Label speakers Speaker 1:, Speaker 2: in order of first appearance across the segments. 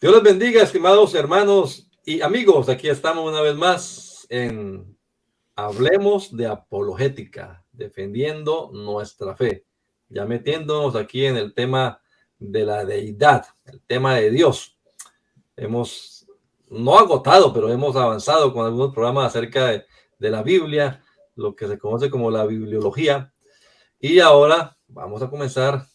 Speaker 1: Dios les bendiga, estimados hermanos y amigos. Aquí estamos una vez más en Hablemos de Apologética, defendiendo nuestra fe, ya metiéndonos aquí en el tema de la deidad, el tema de Dios. Hemos no agotado, pero hemos avanzado con algunos programas acerca de la Biblia, lo que se conoce como la bibliología, y ahora vamos a comenzar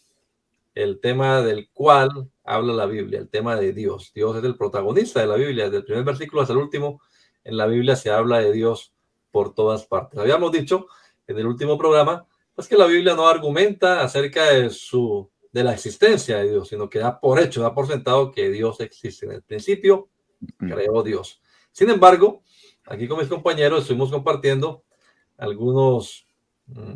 Speaker 1: el tema del cual habla la Biblia, el tema de Dios. Dios es el protagonista de la Biblia, desde el primer versículo hasta el último. En la Biblia se habla de Dios por todas partes. Habíamos dicho en el último programa, pues, que la Biblia no argumenta acerca de la existencia de Dios, sino que da por hecho, da por sentado que Dios existe. En el principio creó Dios. Sin embargo, aquí con mis compañeros estuvimos compartiendo algunos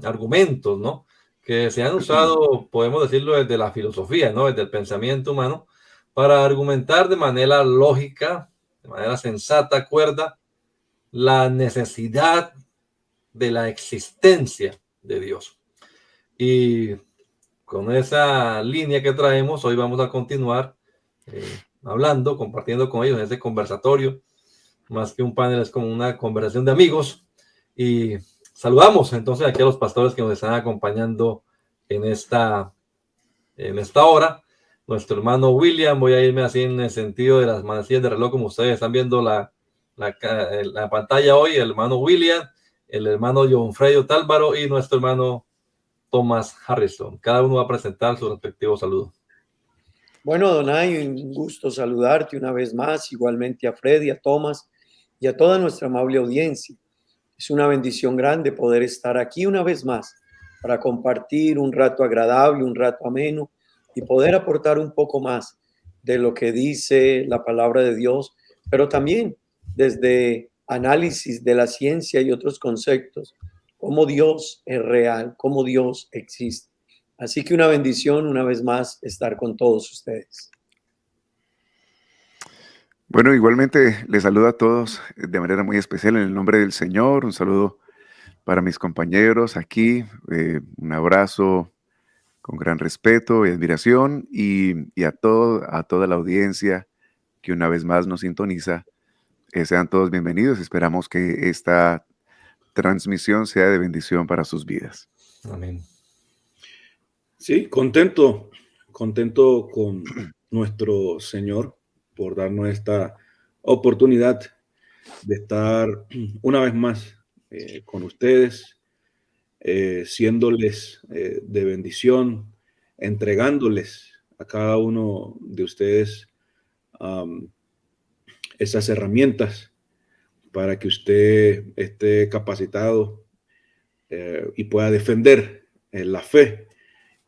Speaker 1: argumentos, ¿no?, que se han usado, podemos decirlo, desde la filosofía, ¿no?, desde el pensamiento humano, para argumentar de manera lógica, de manera sensata, cuerda, la necesidad de la existencia de Dios. Y con esa línea que traemos, hoy vamos a continuar hablando, compartiendo con ellos en este conversatorio. Más que un panel, es como una conversación de amigos. Y saludamos entonces aquí a los pastores que nos están acompañando en esta hora. Nuestro hermano William, voy a irme así en el sentido de las manecillas de reloj, como ustedes están viendo la pantalla hoy. El hermano William, el hermano John Freyo Tálvaro y nuestro hermano Thomas Harrison. Cada uno va a presentar su respectivo saludo.
Speaker 2: Bueno, Donay, un gusto saludarte una vez más, igualmente a Freddy, a Thomas y a toda nuestra amable audiencia. Es una bendición grande poder estar aquí una vez más para compartir un rato agradable, un rato ameno y poder aportar un poco más de lo que dice la palabra de Dios, pero también desde análisis de la ciencia y otros conceptos, cómo Dios es real, cómo Dios existe. Así que una bendición una vez más estar con todos ustedes.
Speaker 3: Bueno, igualmente les saludo a todos de manera muy especial en el nombre del Señor. Un saludo para mis compañeros aquí, un abrazo con gran respeto y admiración y a toda la audiencia que una vez más nos sintoniza. Sean todos bienvenidos. Esperamos que esta transmisión sea de bendición para sus vidas.
Speaker 1: Amén.
Speaker 4: Sí, contento con nuestro Señor por darnos esta oportunidad de estar una vez más con ustedes, siéndoles de bendición, entregándoles a cada uno de ustedes esas herramientas para que usted esté capacitado y pueda defender la fe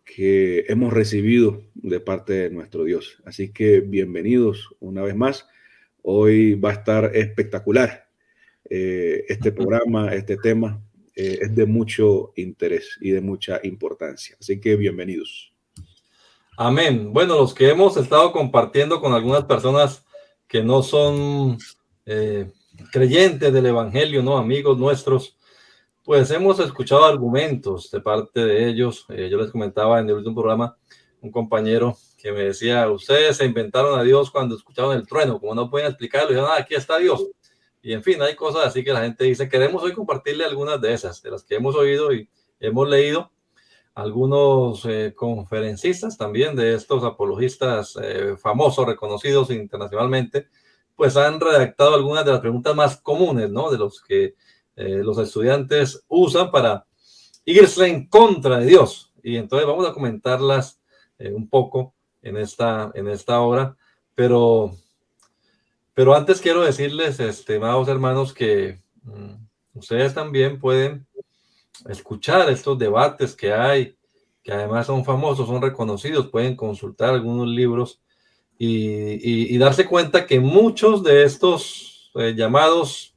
Speaker 4: que hemos recibido de parte de nuestro Dios. Así que bienvenidos una vez más. Hoy va a estar espectacular este programa, este tema. Es de mucho interés y de mucha importancia. Así que bienvenidos.
Speaker 1: Amén. Bueno, los que hemos estado compartiendo con algunas personas que no son creyentes del Evangelio, ¿no?, amigos nuestros, pues hemos escuchado argumentos de parte de ellos. Yo les comentaba en el último programa, un compañero que me decía, ustedes se inventaron a Dios cuando escucharon el trueno, como no pueden explicarlo, y dijeron, aquí está Dios. Y en fin, hay cosas así que la gente dice. Queremos hoy compartirle algunas de esas, de las que hemos oído y hemos leído. Algunos conferencistas también de estos apologistas famosos, reconocidos internacionalmente, pues han redactado algunas de las preguntas más comunes, ¿no?, de los que los estudiantes usan para irse en contra de Dios. Y entonces vamos a comentarlas un poco en esta hora, pero antes quiero decirles, estimados hermanos, que ustedes también pueden escuchar estos debates que hay, que además son famosos, son reconocidos. Pueden consultar algunos libros y darse cuenta que muchos de estos llamados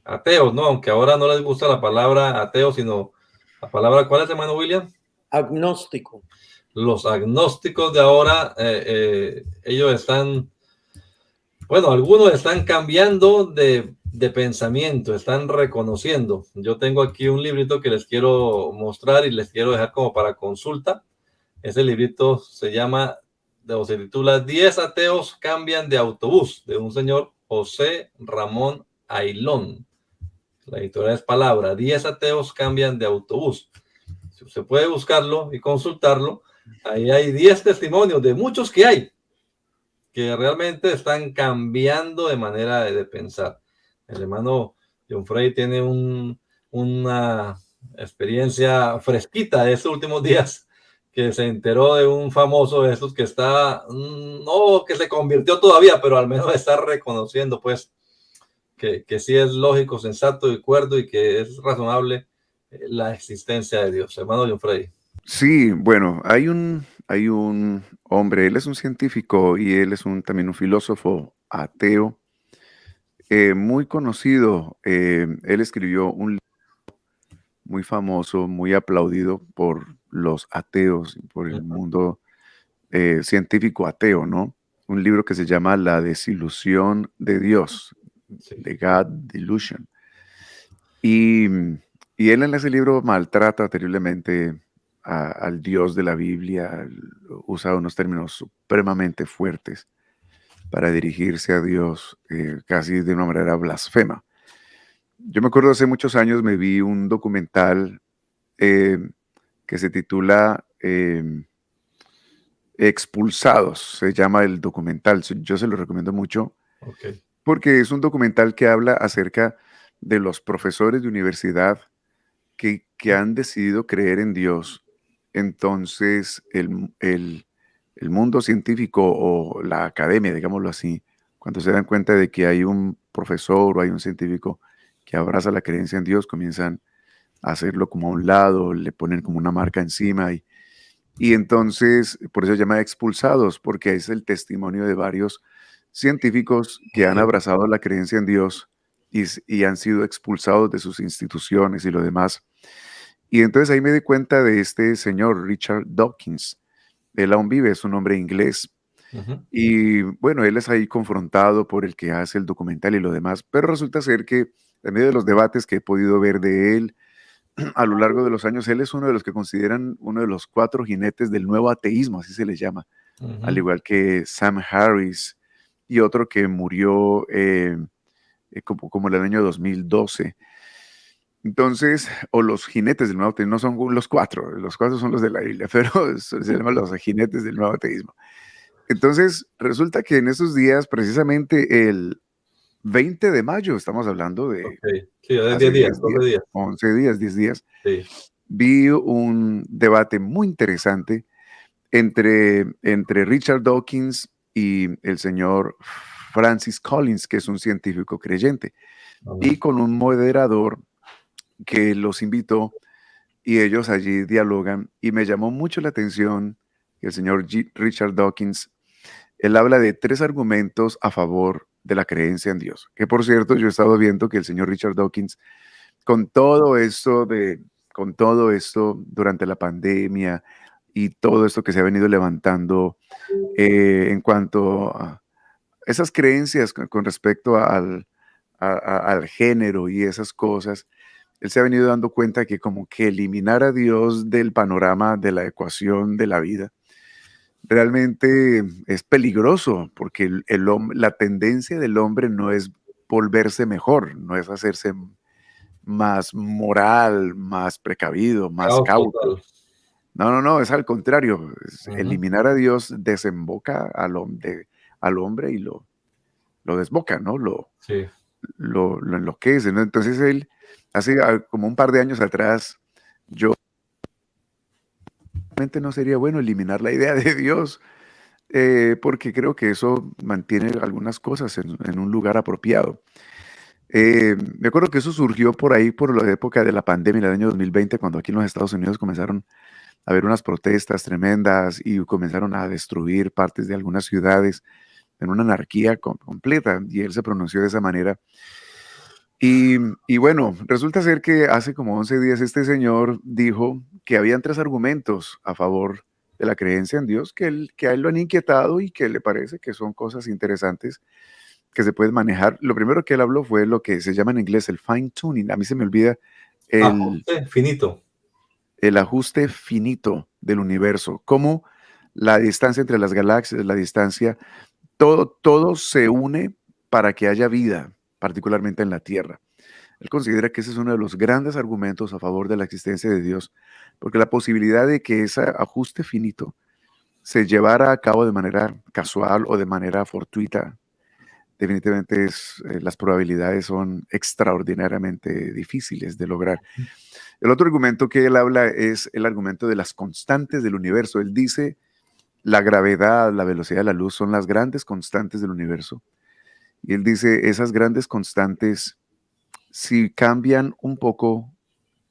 Speaker 1: ateos, ¿no?, aunque ahora no les gusta la palabra ateo, sino la palabra, ¿cuál es, hermano William?
Speaker 2: Agnóstico.
Speaker 1: Los agnósticos de ahora, ellos están, bueno, algunos están cambiando de de pensamiento están reconociendo. Yo tengo aquí un librito que les quiero mostrar y les quiero dejar como para consulta. Ese librito se llama, o se titula 10 ateos cambian de autobús, de un señor José Ramón Ailón. La editorial es Palabra, 10 ateos cambian de autobús. Si usted puede buscarlo y consultarlo, ahí hay 10 testimonios de muchos que hay, que realmente están cambiando de manera de pensar. El hermano John Frey tiene una experiencia fresquita de estos últimos días, que se enteró de un famoso de estos que está, no que se convirtió todavía, pero al menos está reconociendo pues que sí es lógico, sensato y cuerdo y que es razonable la existencia de Dios. Hermano John Frey.
Speaker 3: Sí, bueno, hay un hombre, él es un científico y él es también un filósofo ateo muy conocido. Él escribió un libro muy famoso, muy aplaudido por los ateos, por el mundo científico ateo, ¿no? Un libro que se llama La desilusión de Dios,
Speaker 1: Sí.
Speaker 3: The God Delusion. Y, y él en ese libro maltrata terriblemente al Dios de la Biblia, usa unos términos supremamente fuertes para dirigirse a Dios casi de una manera blasfema. Yo me acuerdo hace muchos años me vi un documental que se titula Expulsados, se llama el documental. Yo se lo recomiendo mucho
Speaker 1: Okay.
Speaker 3: porque es un documental que habla acerca de los profesores de universidad que han decidido creer en Dios. Entonces, el mundo científico o la academia, digámoslo así, cuando se dan cuenta de que hay un profesor o hay un científico que abraza la creencia en Dios, comienzan a hacerlo como a un lado, le ponen como una marca encima y entonces, por eso se llama expulsados, porque es el testimonio de varios científicos que han
Speaker 1: Okay.
Speaker 3: abrazado la creencia en Dios y han sido expulsados de sus instituciones y lo demás. Y entonces ahí me di cuenta de este señor, Richard Dawkins. Él aún vive, es un hombre inglés. Y bueno, él es ahí confrontado por el que hace el documental y lo demás, pero resulta ser que en medio de los debates que he podido ver de él a lo largo de los años, él es uno de los que consideran uno de los 4 jinetes del nuevo ateísmo, así se les llama, al igual que Sam Harris y otro que murió como en el año 2012. Entonces, o los jinetes del nuevo ateísmo, no son los 4, los 4 son los de la Biblia, pero se llaman los jinetes del nuevo ateísmo. Entonces, resulta que en esos días, precisamente el 20 de mayo, estamos hablando de
Speaker 1: Okay. Sí, de 10
Speaker 3: hace
Speaker 1: días,
Speaker 3: 10
Speaker 1: 12
Speaker 3: días,
Speaker 1: días.
Speaker 3: 11 días, 10 días,
Speaker 1: Sí.
Speaker 3: vi un debate muy interesante entre Richard Dawkins y el señor Francis Collins, que es un científico creyente, y con un moderador que los invitó y ellos allí dialogan y me llamó mucho la atención que el señor Richard Dawkins, él habla de 3 argumentos a favor de la creencia en Dios, que por cierto yo he estado viendo que el señor Richard Dawkins con todo esto durante la pandemia y todo esto que se ha venido levantando en cuanto a esas creencias con respecto al género y esas cosas, él se ha venido dando cuenta que como que eliminar a Dios del panorama de la ecuación de la vida realmente es peligroso porque la tendencia del hombre no es volverse mejor, no es hacerse más moral, más precavido, más
Speaker 1: Caos
Speaker 3: cauto.
Speaker 1: total.
Speaker 3: No, es al contrario.
Speaker 1: Ujú.
Speaker 3: Eliminar a Dios desemboca al hombre y lo desboca, ¿no?
Speaker 1: Sí.
Speaker 3: Lo enloquece, ¿no? Entonces él, hace como un par de años atrás, yo realmente no sería bueno eliminar la idea de Dios, porque creo que eso mantiene algunas cosas en un lugar apropiado. Me acuerdo que eso surgió por ahí, por la época de la pandemia, el año 2020, cuando aquí en los Estados Unidos comenzaron a haber unas protestas tremendas y comenzaron a destruir partes de algunas ciudades en una anarquía completa, y él se pronunció de esa manera. Y bueno, resulta ser que hace como 11 días este señor dijo que habían 3 argumentos a favor de la creencia en Dios que a él lo han inquietado y que le parece que son cosas interesantes que se pueden manejar. Lo primero que él habló fue lo que se llama en inglés el fine tuning. A mí se me olvida
Speaker 1: Ajuste finito.
Speaker 3: el ajuste finito del universo, cómo la distancia entre las galaxias, la distancia, todo se une para que haya vida, particularmente en la Tierra. Él considera que ese es uno de los grandes argumentos a favor de la existencia de Dios, porque la posibilidad de que ese ajuste finito se llevara a cabo de manera casual o de manera fortuita, definitivamente las probabilidades son extraordinariamente difíciles de lograr. El otro argumento que él habla es el argumento de las constantes del universo. Él dice la gravedad, la velocidad de la luz son las grandes constantes del universo. Y él dice esas grandes constantes, si cambian un poco,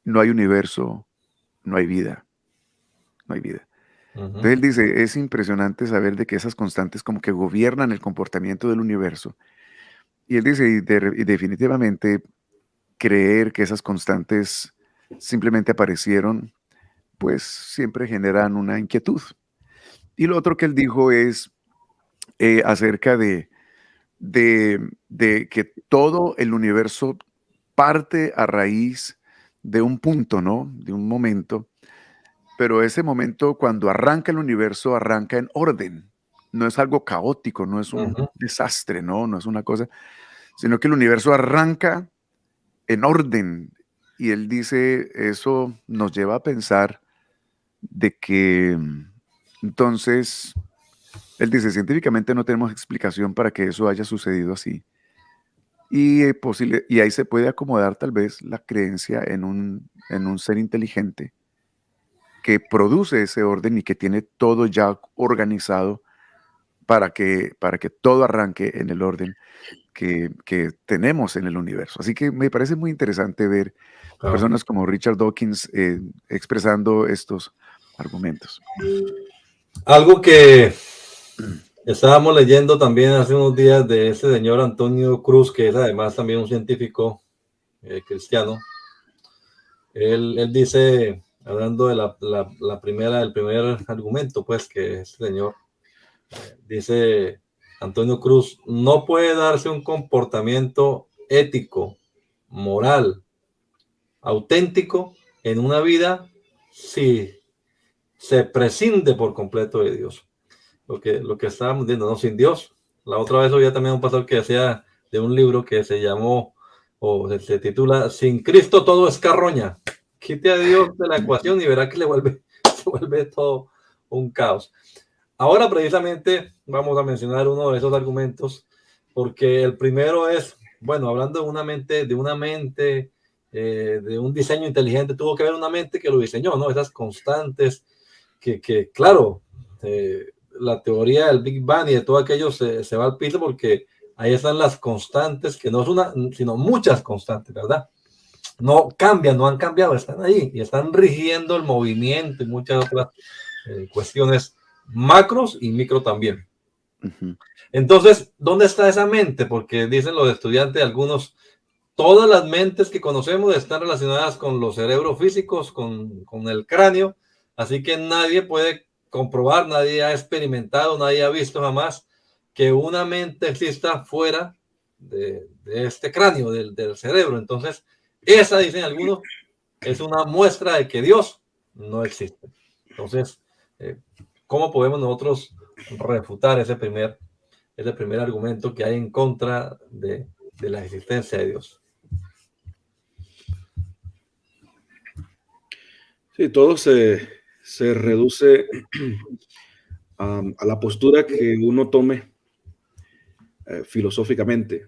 Speaker 3: no hay universo, no hay vida. No hay vida. Entonces él dice, es impresionante saber de que esas constantes como que gobiernan el comportamiento del universo. Y él dice, y definitivamente creer que esas constantes simplemente aparecieron, pues siempre generan una inquietud. Y lo otro que él dijo es acerca de que todo el universo parte a raíz de un punto, ¿no? De un momento. Pero ese momento, cuando arranca el universo, arranca en orden. No es algo caótico, no es un desastre, ¿no? No es una cosa, sino que el universo arranca en orden. Y él dice, eso nos lleva a pensar de que, entonces, él dice, científicamente no tenemos explicación para que eso haya sucedido así. Y ahí se puede acomodar tal vez la creencia en un ser inteligente que produce ese orden y que tiene todo ya organizado para que todo arranque en el orden que tenemos en el universo. Así que me parece muy interesante ver personas como Richard Dawkins expresando estos argumentos.
Speaker 1: Algo que estábamos leyendo también hace unos días de ese señor Antonio Cruz, que es además también un científico cristiano. Él dice, hablando de el primer argumento, pues, que este señor dice Antonio Cruz, no puede darse un comportamiento ético, moral, auténtico en una vida si se prescinde por completo de Dios. Lo que estábamos viendo, ¿no? Sin Dios. La otra vez oía también un pastor que decía de un libro que se llamó, o se titula, Sin Cristo todo es carroña. Quite a Dios de la ecuación y verá que se vuelve todo un caos. Ahora precisamente vamos a mencionar uno de esos argumentos, porque el primero es, bueno, hablando de una mente, de un diseño inteligente, tuvo que haber una mente que lo diseñó, ¿no? Esas constantes que claro, la teoría del Big Bang y de todo aquello se va al piso porque ahí están las constantes, que no es una, sino muchas constantes, ¿verdad? No cambian, no han cambiado, están ahí y están rigiendo el movimiento y muchas otras cuestiones macros y micro también. Entonces, ¿dónde está esa mente? Porque dicen los estudiantes, algunos, todas las mentes que conocemos están relacionadas con los cerebros físicos, con el cráneo, así que nadie puede comprobar, nadie ha experimentado, nadie ha visto jamás que una mente exista fuera de este cráneo, del cerebro. Entonces, esa, dicen algunos, es una muestra de que Dios no existe. Entonces, ¿cómo podemos nosotros refutar ese primer argumento que hay en contra de la existencia de Dios?
Speaker 4: Sí, todo se reduce a la postura que uno tome filosóficamente.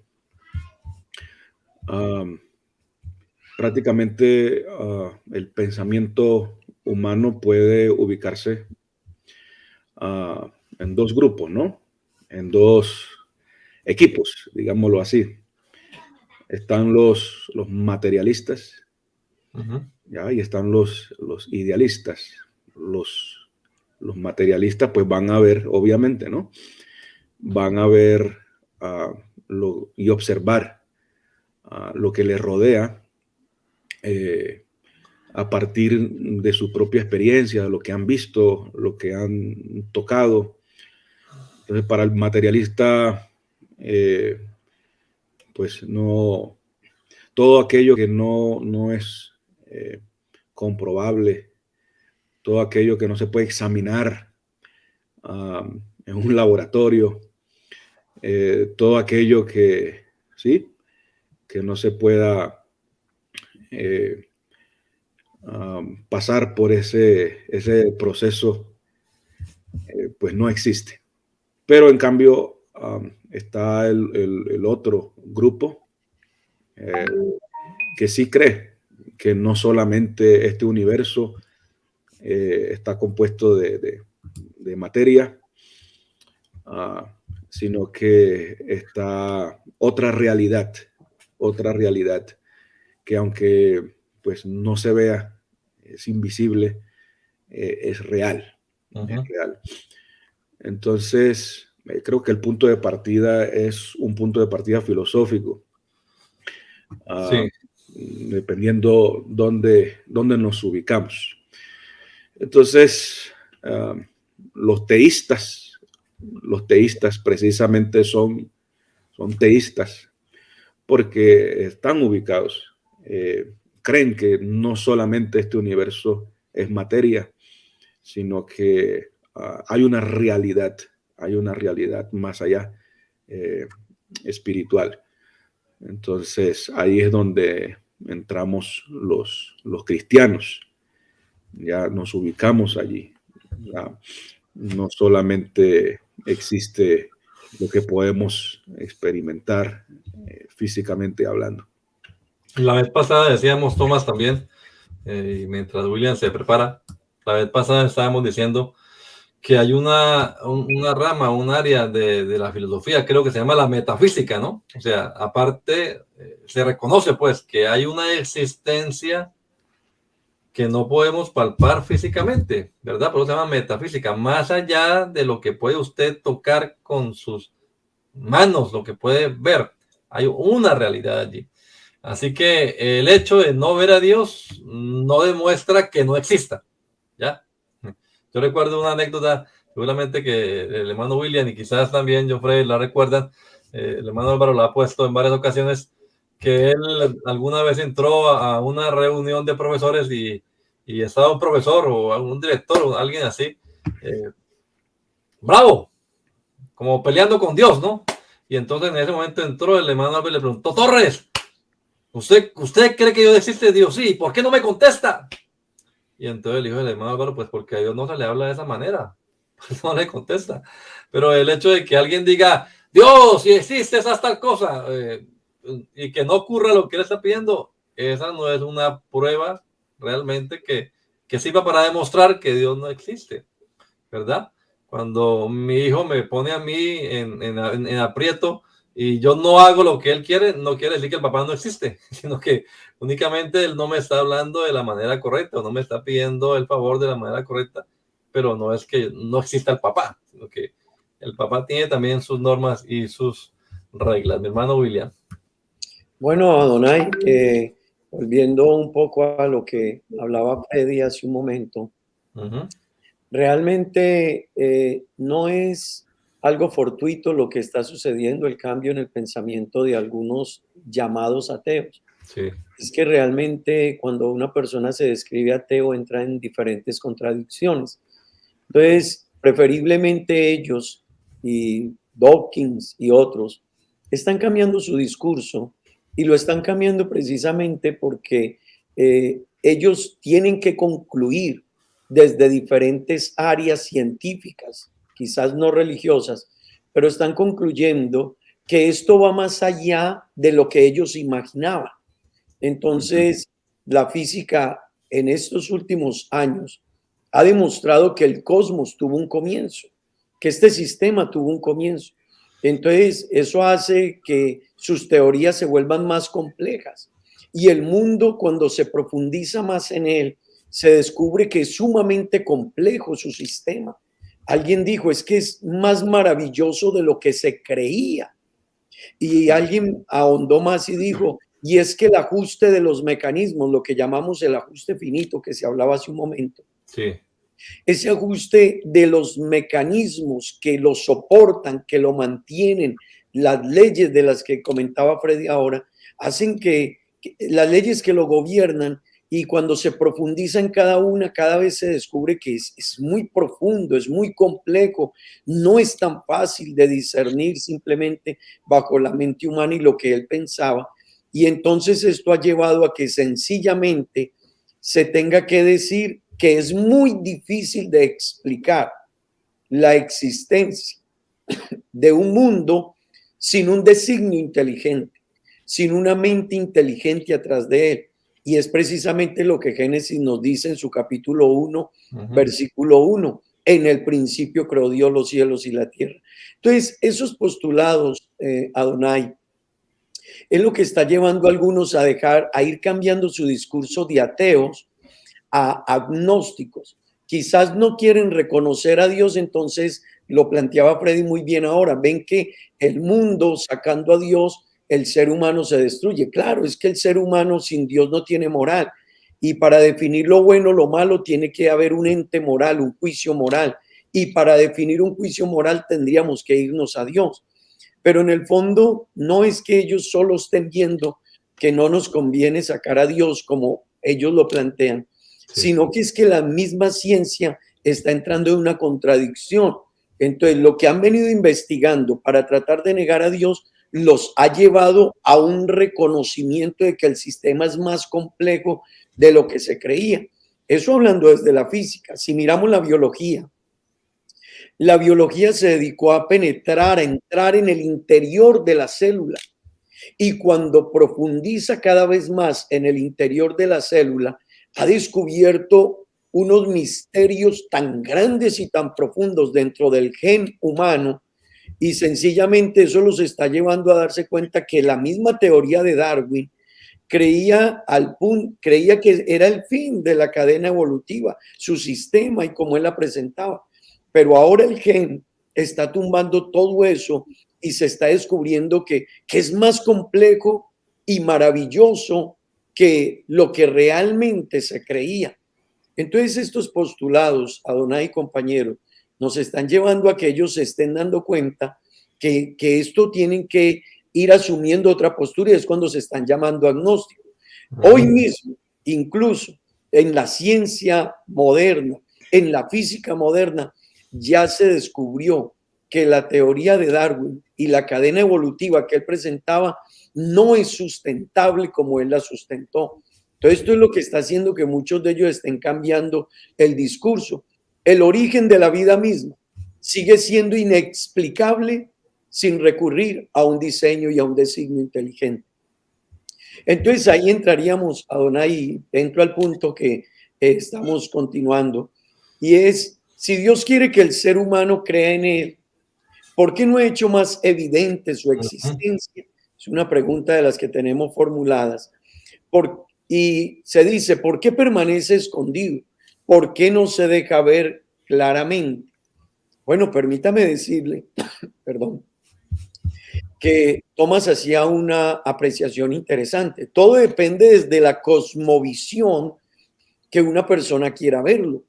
Speaker 4: Prácticamente el pensamiento humano puede ubicarse en dos grupos, ¿no? En dos equipos, digámoslo así. Están los materialistas, ¿ya? Y están los idealistas. Los materialistas pues van a ver, obviamente, ¿no? Van a ver y observar lo que les rodea a partir de su propia experiencia, de lo que han visto, lo que han tocado. Entonces, para el materialista, pues no, todo aquello que no es comprobable, todo aquello que no se puede examinar en un laboratorio, todo aquello que, ¿sí?, que no se pueda pasar por ese proceso, pues no existe. Pero en cambio está el otro grupo que sí cree que no solamente este universo está compuesto de materia, sino que está otra realidad que aunque pues no se vea, es invisible, es real. Es real. Entonces, creo que el punto de partida es un punto de partida filosófico.
Speaker 1: Sí.
Speaker 4: Dependiendo dónde nos ubicamos. Entonces, los teístas precisamente son teístas porque están ubicados, creen que no solamente este universo es materia, sino que hay una realidad más allá, espiritual. Entonces ahí es donde entramos los cristianos, ya nos ubicamos allí. Ya no solamente existe lo que podemos experimentar físicamente hablando.
Speaker 1: La vez pasada decíamos, Tomás, también, y mientras William se prepara, la vez pasada estábamos diciendo que hay una rama, un área de la filosofía, creo que se llama la metafísica, ¿no? O sea, aparte, se reconoce pues que hay una existencia que no podemos palpar físicamente, ¿verdad? Por eso se llama metafísica, más allá de lo que puede usted tocar con sus manos, lo que puede ver, hay una realidad allí. Así que el hecho de no ver a Dios no demuestra que no exista, ¿ya? Yo recuerdo una anécdota, seguramente que el hermano William y quizás también Joffrey la recuerdan, el hermano Álvaro la ha puesto en varias ocasiones, que él alguna vez entró a una reunión de profesores y estaba un profesor o un director o alguien así, bravo, como peleando con Dios, ¿no? Y entonces en ese momento entró el hermano Álvaro y le preguntó, Torres, ¿usted cree que Dios existe? Dios, sí, ¿por qué no me contesta? Y entonces el hijo del hermano Álvaro, pues porque a Dios no se le habla de esa manera, pues no le contesta. Pero el hecho de que alguien diga, Dios, si existe esa tal cosa, y que no ocurra lo que él está pidiendo, esa no es una prueba realmente que sirva para demostrar que Dios no existe, ¿verdad? Cuando mi hijo me pone a mí en aprieto y yo no hago lo que él quiere, no quiere decir que el papá no existe, sino que únicamente él no me está hablando de la manera correcta, o no me está pidiendo el favor de la manera correcta, pero no es que no exista el papá, sino que el papá tiene también sus normas y sus reglas. Mi hermano William.
Speaker 2: Bueno, Adonai, volviendo un poco a lo que hablaba Freddy hace un momento, realmente no es algo fortuito lo que está sucediendo, el cambio en el pensamiento de algunos llamados ateos.
Speaker 1: Sí.
Speaker 2: Es que realmente cuando una persona se describe ateo entra en diferentes contradicciones. Entonces, preferiblemente ellos y Dawkins y otros están cambiando su discurso y lo están cambiando precisamente porque ellos tienen que concluir desde diferentes áreas científicas, quizás no religiosas, pero están concluyendo que esto va más allá de lo que ellos imaginaban. Entonces, la física en estos últimos años ha demostrado que el cosmos tuvo un comienzo, que este sistema tuvo un comienzo. Entonces, eso hace que sus teorías se vuelvan más complejas. Y el mundo, cuando se profundiza más en él, se descubre que es sumamente complejo su sistema. Alguien dijo, es que es más maravilloso de lo que se creía. Y alguien ahondó más y dijo, y es que el ajuste de los mecanismos, lo que llamamos el ajuste finito, que se hablaba hace un momento,
Speaker 1: Sí.
Speaker 2: ese ajuste de los mecanismos que lo soportan, que lo mantienen, las leyes de las que comentaba Freddy ahora, hacen que las leyes que lo gobiernan, y cuando se profundiza en cada una, cada vez se descubre que es muy profundo, es muy complejo, no es tan fácil de discernir simplemente bajo la mente humana y lo que él pensaba. Y entonces esto ha llevado a que sencillamente se tenga que decir que es muy difícil de explicar la existencia de un mundo sin un designio inteligente, sin una mente inteligente atrás de él. Y es precisamente lo que Génesis nos dice en su capítulo 1, versículo 1. En el principio creó Dios los cielos y la tierra. Entonces, esos postulados, Adonai, es lo que está llevando a algunos a ir cambiando su discurso de ateos a agnósticos. Quizás no quieren reconocer a Dios, entonces lo planteaba Freddy muy bien ahora. Ven que el mundo, sacando a Dios, el ser humano se destruye. Claro, es que el ser humano sin Dios no tiene moral. Y para definir lo bueno, lo malo, tiene que haber un ente moral, un juicio moral. Y para definir un juicio moral tendríamos que irnos a Dios. Pero en el fondo no es que ellos solo estén viendo que no nos conviene sacar a Dios como ellos lo plantean, sino que es que la misma ciencia está entrando en una contradicción. Entonces, lo que han venido investigando para tratar de negar a Dios los ha llevado a un reconocimiento de que el sistema es más complejo de lo que se creía. Eso hablando desde la física. Si miramos la biología se dedicó a penetrar, a entrar en el interior de la célula. Y cuando profundiza cada vez más en el interior de la célula, ha descubierto unos misterios tan grandes y tan profundos dentro del gen humano, y sencillamente eso los está llevando a darse cuenta que la misma teoría de Darwin creía que era el fin de la cadena evolutiva, su sistema y cómo él la presentaba. Pero ahora el gen está tumbando todo eso y se está descubriendo que es más complejo y maravilloso que lo que realmente se creía. Entonces estos postulados, Adonai y compañeros, nos están llevando a que ellos se estén dando cuenta que esto tienen que ir asumiendo otra postura, y es cuando se están llamando agnósticos. Hoy mismo, incluso en la ciencia moderna, en la física moderna, ya se descubrió que la teoría de Darwin y la cadena evolutiva que él presentaba no es sustentable como él la sustentó. Entonces, esto es lo que está haciendo que muchos de ellos estén cambiando el discurso. El origen de la vida misma sigue siendo inexplicable sin recurrir a un diseño y a un designio inteligente. Entonces, ahí entraríamos, Adonai, y entro al punto que estamos continuando, y es, si Dios quiere que el ser humano crea en él, ¿por qué no ha hecho más evidente su existencia? Es una pregunta de las que tenemos formuladas. Y se dice, ¿por qué permanece escondido? ¿Por qué no se deja ver claramente? Bueno, permítame decirle, perdón, que Tomás hacía una apreciación interesante. Todo depende desde la cosmovisión que una persona quiera verlo,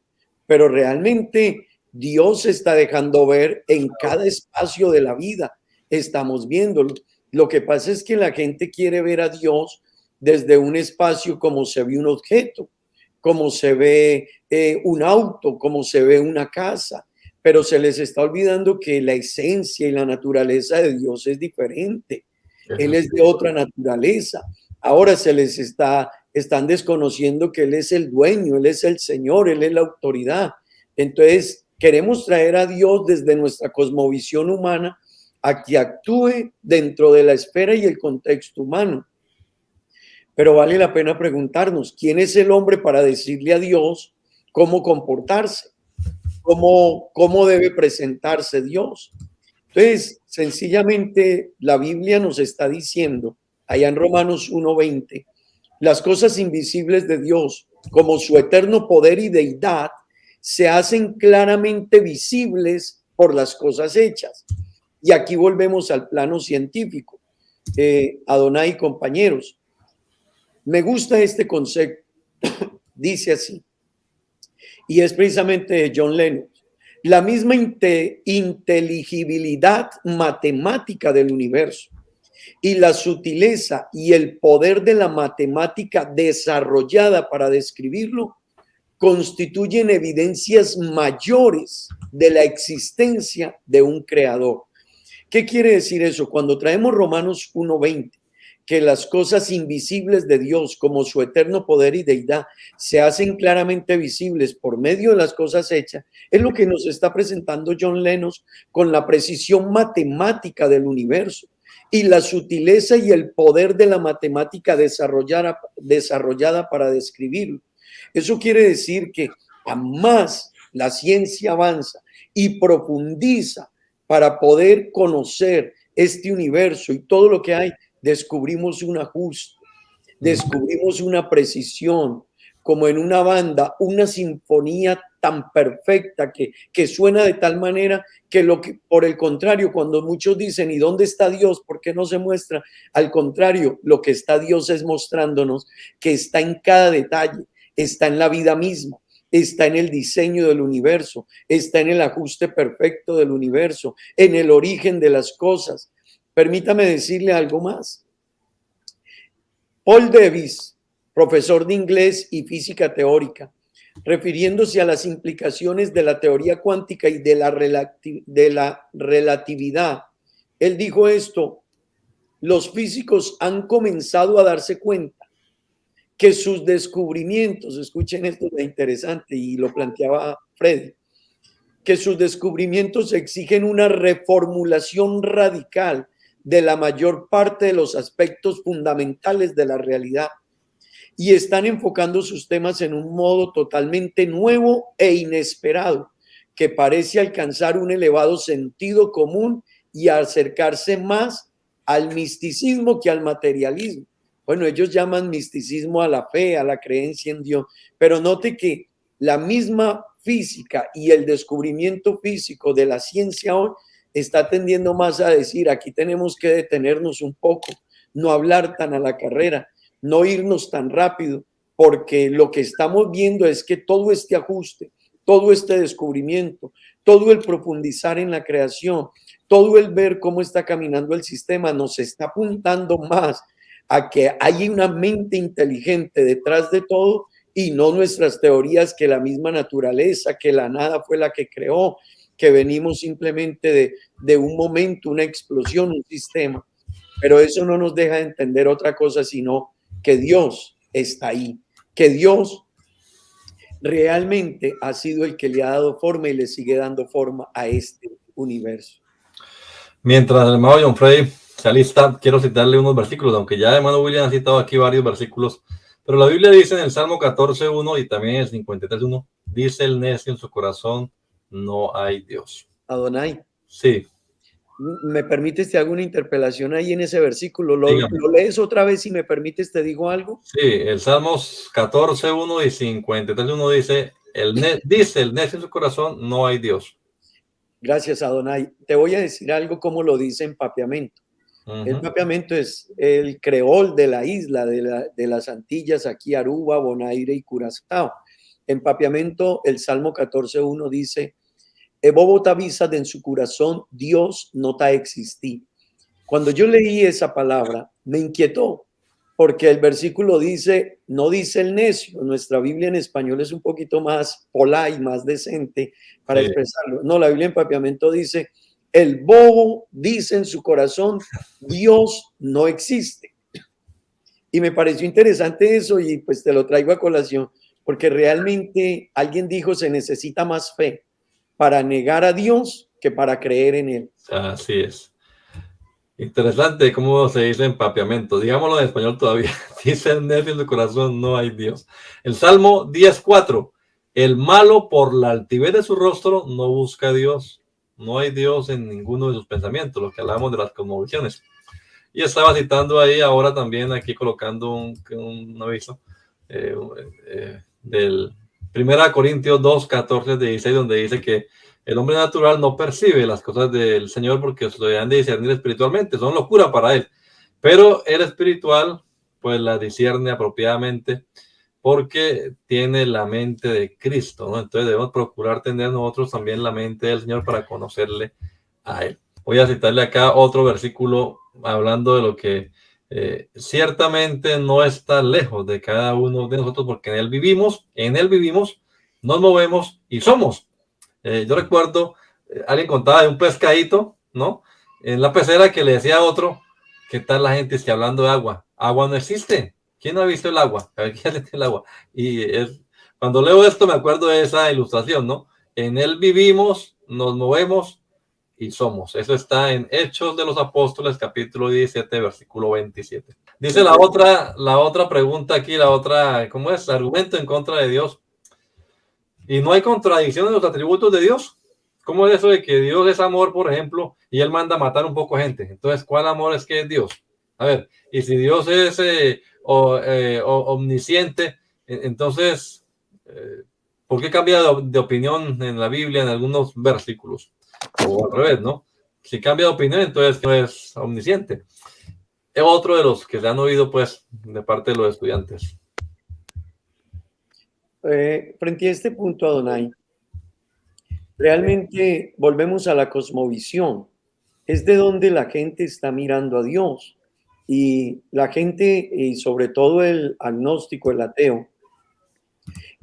Speaker 2: pero realmente Dios se está dejando ver en cada espacio de la vida. Estamos viéndolo. Lo que pasa es que la gente quiere ver a Dios desde un espacio como se ve un objeto, como se ve un auto, como se ve una casa, pero se les está olvidando que la esencia y la naturaleza de Dios es diferente. Él es de otra naturaleza. Ahora están desconociendo que Él es el dueño, Él es el Señor, Él es la autoridad. Entonces, queremos traer a Dios desde nuestra cosmovisión humana a que actúe dentro de la esfera y el contexto humano. Pero vale la pena preguntarnos, ¿quién es el hombre para decirle a Dios cómo comportarse? ¿Cómo debe presentarse Dios? Entonces, sencillamente, la Biblia nos está diciendo, allá en Romanos 1:20, las cosas invisibles de Dios, como su eterno poder y deidad, se hacen claramente visibles por las cosas hechas. Y aquí volvemos al plano científico. Adonai y compañeros, me gusta este concepto, dice así, y es precisamente de John Lennon. la misma inteligibilidad matemática del universo y la sutileza y el poder de la matemática desarrollada para describirlo constituyen evidencias mayores de la existencia de un creador. ¿Qué quiere decir eso? Cuando traemos Romanos 1:20, que las cosas invisibles de Dios, como su eterno poder y deidad, se hacen claramente visibles por medio de las cosas hechas, es lo que nos está presentando John Lennon con la precisión matemática del universo y la sutileza y el poder de la matemática desarrollada para describirlo. Eso quiere decir que a más la ciencia avanza y profundiza para poder conocer este universo y todo lo que hay, descubrimos un ajuste, descubrimos una precisión, como en una banda, una sinfonía tan perfecta que suena de tal manera que por el contrario, cuando muchos dicen, ¿y dónde está Dios? ¿Por qué no se muestra? Al contrario, lo que está Dios es mostrándonos que está en cada detalle, está en la vida misma, está en el diseño del universo, está en el ajuste perfecto del universo, en el origen de las cosas. Permítame decirle algo más. Paul Davies, profesor de inglés y física teórica, refiriéndose a las implicaciones de la teoría cuántica y de la relatividad, él dijo esto: los físicos han comenzado a darse cuenta que sus descubrimientos, escuchen esto de interesante y lo planteaba Freddy, que sus descubrimientos exigen una reformulación radical de la mayor parte de los aspectos fundamentales de la realidad y están enfocando sus temas en un modo totalmente nuevo e inesperado que parece alcanzar un elevado sentido común y acercarse más al misticismo que al materialismo. Bueno, ellos llaman misticismo a la fe, a la creencia en Dios, pero note que la misma física y el descubrimiento físico de la ciencia hoy está tendiendo más a decir, aquí tenemos que detenernos un poco, no hablar tan a la carrera, no irnos tan rápido, porque lo que estamos viendo es que todo este ajuste, todo este descubrimiento, todo el profundizar en la creación, todo el ver cómo está caminando el sistema nos está apuntando más a que hay una mente inteligente detrás de todo y no nuestras teorías que la misma naturaleza, que la nada fue la que creó, que venimos simplemente de un momento, una explosión, un sistema. Pero eso no nos deja de entender otra cosa, sino que Dios está ahí, que Dios realmente ha sido el que le ha dado forma y le sigue dando forma a este universo.
Speaker 1: Mientras el hermano John Freddy se alista, quiero citarle unos versículos, aunque ya el hermano William ha citado aquí varios versículos, pero la Biblia dice en el Salmo 14:1 y también en el 53:1, dice el necio en su corazón, no hay Dios.
Speaker 2: Adonai.
Speaker 1: Sí.
Speaker 2: ¿Me permites, te hago una interpelación ahí en ese versículo? ¿Lo lees otra vez si me permites, te digo algo?
Speaker 1: Sí, el Salmos 14:1 y 53:1 dice, dice el necio en su corazón, no hay Dios.
Speaker 2: Gracias, Adonai. Te voy a decir algo como lo dice en Papiamento. El Papiamento es el creol de la isla, de las Antillas, aquí Aruba, Bonaire y Curazao. En Papiamento, el Salmo 14:1 dice, Ebobo tavisa en su corazón, Dios no ta existí. Cuando yo leí esa palabra, me inquietó, porque el versículo dice, no dice el necio. Nuestra Biblia en español es un poquito más polite, más decente para expresarlo. No, la Biblia en Papiamento dice, el bobo dice en su corazón, Dios no existe. Y me pareció interesante eso y pues te lo traigo a colación, porque realmente alguien dijo, se necesita más fe para negar a Dios que para creer en él.
Speaker 1: Así es. Interesante cómo se dice empapiamiento. Digámoslo en español todavía. Dice el necio en su corazón, no hay Dios. El Salmo 10:4. El malo por la altivez de su rostro no busca a Dios. No hay Dios en ninguno de sus pensamientos, lo que hablamos de las cosmovisiones. Y estaba citando ahí ahora también, aquí colocando un aviso del 1 Corintios 2:14-16, donde dice que el hombre natural no percibe las cosas del Señor porque se han de discernir espiritualmente, son locura para él. Pero el espiritual, pues las discierne apropiadamente, porque tiene la mente de Cristo, ¿no? Entonces debemos procurar tener nosotros también la mente del Señor para conocerle a Él. Voy a citarle acá otro versículo hablando de lo que ciertamente no está lejos de cada uno de nosotros, porque en Él vivimos, nos movemos y somos. Yo recuerdo, alguien contaba de un pescadito, ¿no? En la pecera, que le decía a otro, ¿qué tal la gente que hablando de agua? Agua no existe. ¿Quién no ha visto el agua? A ver, ¿quién le tiene el agua? Cuando leo esto me acuerdo de esa ilustración, ¿no? En Él vivimos, nos movemos y somos. Eso está en Hechos de los Apóstoles, capítulo 17, versículo 27. Dice la otra pregunta aquí, ¿cómo es? Argumento en contra de Dios. Y no hay contradicción en los atributos de Dios. ¿Cómo es eso de que Dios es amor, por ejemplo, y Él manda a matar un poco de gente? Entonces, ¿cuál amor es que es Dios? A ver, y si Dios es omnisciente, entonces, ¿por qué cambia de opinión en la Biblia en algunos versículos? O al revés, ¿no? Si cambia de opinión, entonces no es omnisciente. Es otro de los que se han oído, pues, de parte de los estudiantes.
Speaker 2: Frente a este punto, Adonai, realmente volvemos a la cosmovisión. Es de donde la gente está mirando a Dios. Y la gente, y sobre todo el agnóstico, el ateo,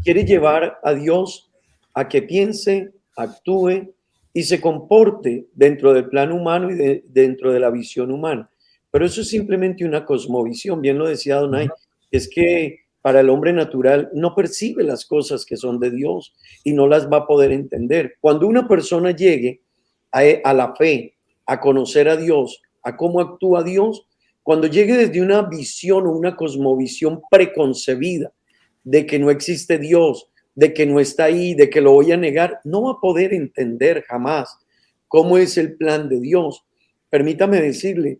Speaker 2: quiere llevar a Dios a que piense, actúe y se comporte dentro del plano humano y dentro de la visión humana. Pero eso es simplemente una cosmovisión. Bien lo decía Adonai, es que para el hombre natural no percibe las cosas que son de Dios y no las va a poder entender. Cuando una persona llegue a la fe, a conocer a Dios, a cómo actúa Dios, cuando llegue desde una visión o una cosmovisión preconcebida de que no existe Dios, de que no está ahí, de que lo voy a negar, no va a poder entender jamás cómo es el plan de Dios. Permítame decirle,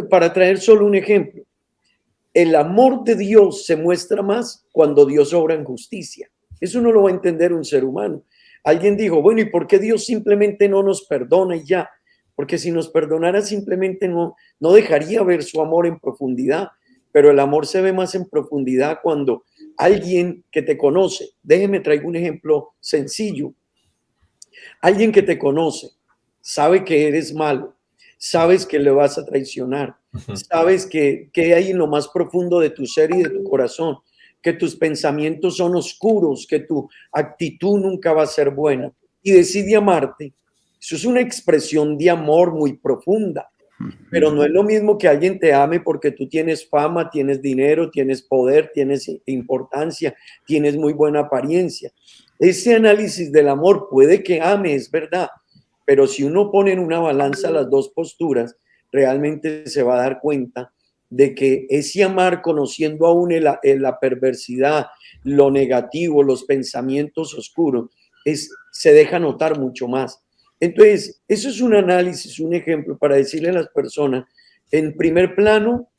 Speaker 2: para traer solo un ejemplo, el amor de Dios se muestra más cuando Dios obra en justicia. Eso no lo va a entender un ser humano. Alguien dijo, bueno, ¿y por qué Dios simplemente no nos perdona y ya? Porque si nos perdonara simplemente no dejaría ver su amor en profundidad, pero el amor se ve más en profundidad cuando alguien que te conoce, déjeme traigo un ejemplo sencillo, alguien que te conoce, sabe que eres malo, sabes que le vas a traicionar, sabes que hay en lo más profundo de tu ser y de tu corazón, que tus pensamientos son oscuros, que tu actitud nunca va a ser buena y decide amarte. Eso es una expresión de amor muy profunda, pero no es lo mismo que alguien te ame porque tú tienes fama, tienes dinero, tienes poder, tienes importancia, tienes muy buena apariencia. Ese análisis del amor puede que ame, es verdad, pero si uno pone en una balanza las dos posturas, realmente se va a dar cuenta de que ese amar conociendo aún la perversidad, lo negativo, los pensamientos oscuros, se deja notar mucho más. Entonces, eso es un análisis, un ejemplo para decirle a las personas, en primer plano,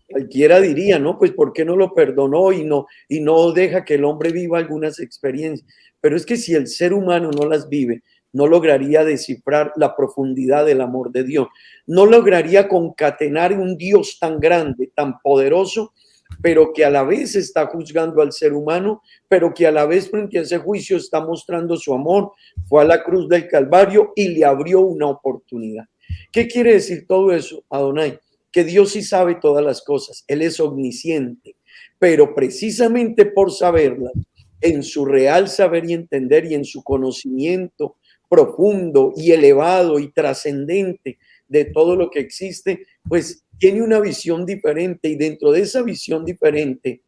Speaker 2: cualquiera diría, ¿no? Pues ¿por qué no lo perdonó y no deja que el hombre viva algunas experiencias? Pero es que si el ser humano no las vive, no lograría descifrar la profundidad del amor de Dios, no lograría concatenar un Dios tan grande, tan poderoso, pero que a la vez está juzgando al ser humano, pero que a la vez frente a ese juicio está mostrando su amor, fue a la cruz del Calvario y le abrió una oportunidad. ¿Qué quiere decir todo eso, Adonai? Que Dios sí sabe todas las cosas, Él es omnisciente, pero precisamente por saberlas, en su real saber y entender y en su conocimiento profundo y elevado y trascendente de todo lo que existe, pues tiene una visión diferente y dentro de esa visión diferente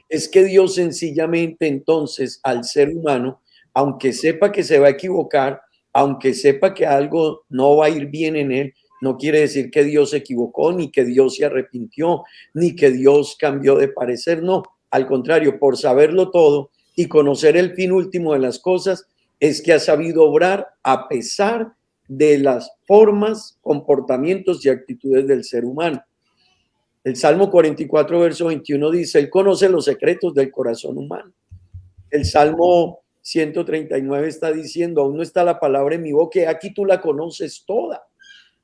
Speaker 2: es que Dios sencillamente entonces al ser humano, aunque sepa que se va a equivocar, aunque sepa que algo no va a ir bien en él, no quiere decir que Dios se equivocó, ni que Dios se arrepintió, ni que Dios cambió de parecer, no. Al contrario, por saberlo todo y conocer el fin último de las cosas, es que ha sabido obrar a pesar de las formas, comportamientos y actitudes del ser humano. El Salmo 44, verso 21 dice, Él conoce los secretos del corazón humano. El Salmo 139 está diciendo, aún no está la palabra en mi boca, aquí tú la conoces toda.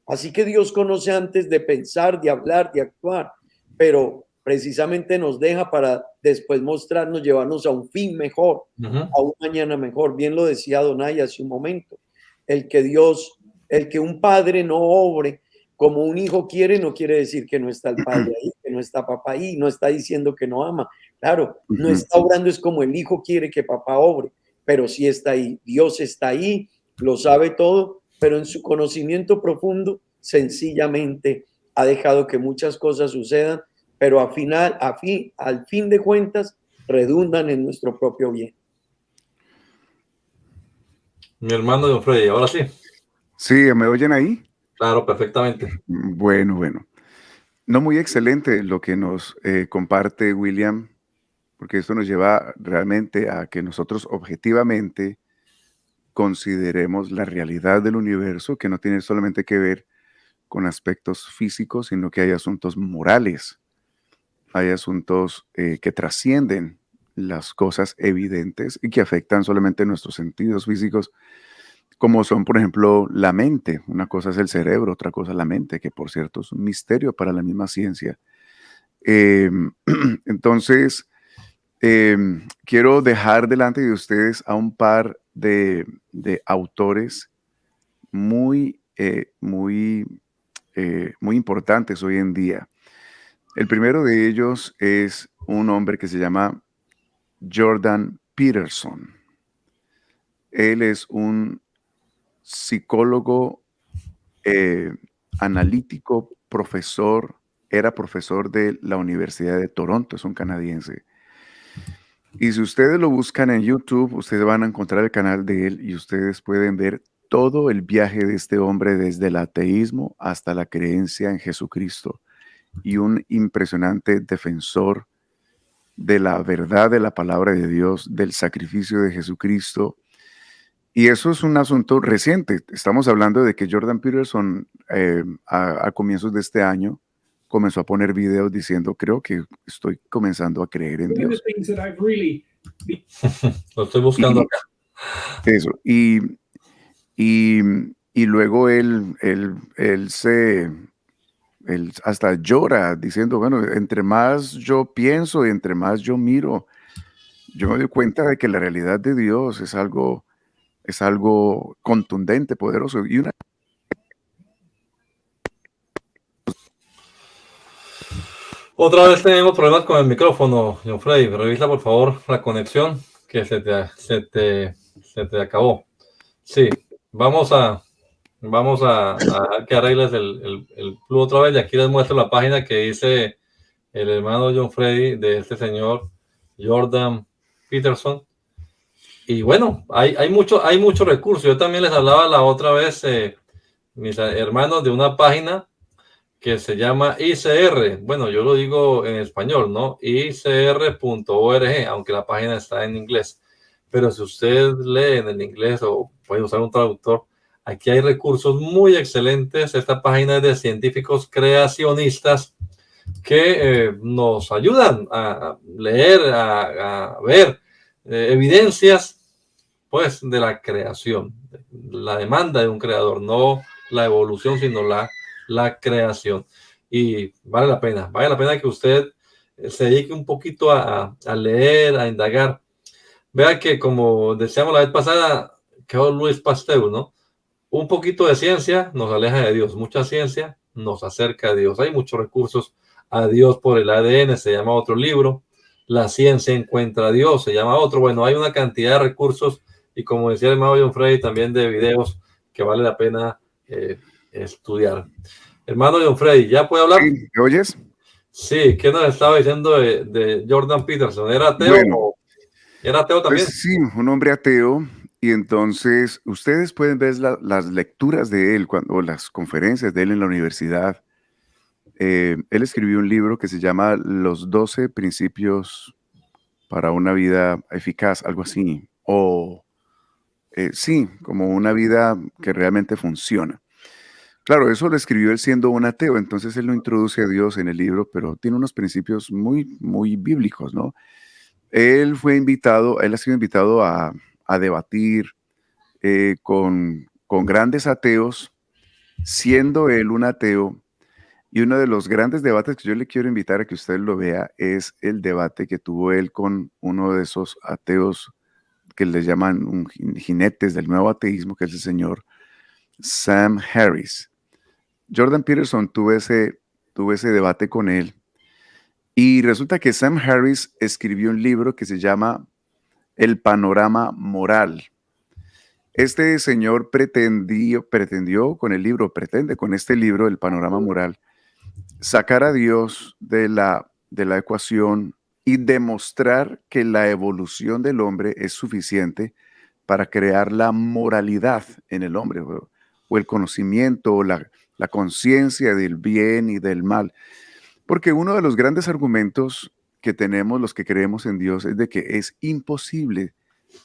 Speaker 2: Así que Dios conoce antes de pensar, de hablar, de actuar, pero precisamente nos deja para después mostrarnos, llevarnos a un fin mejor, a un mañana mejor. Bien lo decía Donay hace un momento, el que un padre no obre como un hijo quiere, no quiere decir que no está el padre ahí, que no está papá ahí, no está diciendo que no ama. Claro, no está obrando, es como el hijo quiere que papá obre, pero sí está ahí. Dios está ahí, lo sabe todo, pero en su conocimiento profundo, sencillamente ha dejado que muchas cosas sucedan, pero al fin de cuentas, redundan en nuestro propio bien.
Speaker 1: Mi hermano John Freddy, ahora sí.
Speaker 3: Sí, ¿me oyen ahí?
Speaker 1: Claro, perfectamente.
Speaker 3: Bueno, bueno. No muy excelente lo que nos comparte William, porque esto nos lleva realmente a que nosotros objetivamente consideremos la realidad del universo, que no tiene solamente que ver con aspectos físicos, sino que hay asuntos morales, hay asuntos que trascienden las cosas evidentes y que afectan solamente nuestros sentidos físicos, como son, por ejemplo, la mente. Una cosa es el cerebro, otra cosa es la mente, que por cierto es un misterio para la misma ciencia. Entonces, quiero dejar delante de ustedes a un par de autores muy importantes hoy en día. El primero de ellos es un hombre que se llama Jordan Peterson. Él es un psicólogo analítico, era profesor de la Universidad de Toronto, es un canadiense. Y si ustedes lo buscan en YouTube, ustedes van a encontrar el canal de él y ustedes pueden ver todo el viaje de este hombre desde el ateísmo hasta la creencia en Jesucristo, y un impresionante defensor de la verdad de la palabra de Dios, del sacrificio de Jesucristo. Y eso es un asunto reciente. Estamos hablando de que Jordan Peterson a comienzos de este año comenzó a poner videos diciendo: creo que estoy comenzando a creer en Dios.
Speaker 1: Lo estoy buscando acá.
Speaker 3: Eso. Y luego él hasta llora diciendo: bueno, entre más yo pienso y entre más yo miro, yo me doy cuenta de que la realidad de Dios es algo contundente, poderoso. Y
Speaker 1: Otra vez tenemos problemas con el micrófono, John Freddy. Revisa por favor la conexión, que se te acabó. Sí, vamos a que arregles el Blue otra vez. Y aquí les muestro la página que dice el hermano John Freddy, de este señor Jordan Peterson. Y bueno, hay mucho recurso. Yo también les hablaba la otra vez, mis hermanos, de una página que se llama ICR. Bueno, yo lo digo en español, ¿no? ICR.org, aunque la página está en inglés. Pero si usted lee en el inglés o puede usar un traductor, aquí hay recursos muy excelentes. Esta página es de científicos creacionistas que nos ayudan a leer, a ver evidencias, pues, de la creación, la demanda de un creador, no la evolución, sino la creación. Y vale la pena que usted se dedique un poquito a leer, a indagar. Vea que, como decíamos la vez pasada, que Luis Pasteur, ¿no? Un poquito de ciencia nos aleja de Dios, mucha ciencia nos acerca a Dios. Hay muchos recursos a Dios por el ADN, se llama otro libro. La ciencia encuentra a Dios, se llama otro. Bueno, hay una cantidad de recursos y, como decía el hermano John Freddy, también de videos que vale la pena estudiar. Hermano John Freddy, ¿ya puede hablar?
Speaker 3: ¿Sí? ¿Me oyes?
Speaker 1: Sí, ¿qué nos estaba diciendo de Jordan Peterson? ¿Era ateo?
Speaker 3: Bueno,
Speaker 1: ¿Era ateo también?
Speaker 3: pues sí, un hombre ateo. Y entonces ustedes pueden ver las lecturas de él o las conferencias de él en la universidad. Él escribió un libro que se llama Los 12 Principios para una Vida Eficaz, algo así. O sí, como una vida que realmente funciona. Claro, eso lo escribió él siendo un ateo, entonces él no introduce a Dios en el libro, pero tiene unos principios muy, muy bíblicos, ¿no? Él ha sido invitado a debatir con grandes ateos, siendo él un ateo. Y uno de los grandes debates que yo le quiero invitar a que usted lo vea es el debate que tuvo él con uno de esos ateos que le llaman jinetes del nuevo ateísmo, que es el señor Sam Harris. Jordan Peterson tuvo ese debate con él. Y resulta que Sam Harris escribió un libro que se llama El Panorama Moral. Este señor pretende con este libro, El Panorama Moral, sacar a Dios de la ecuación y demostrar que la evolución del hombre es suficiente para crear la moralidad en el hombre, o el conocimiento, o la conciencia del bien y del mal. Porque uno de los grandes argumentos que tenemos los que creemos en Dios es de que es imposible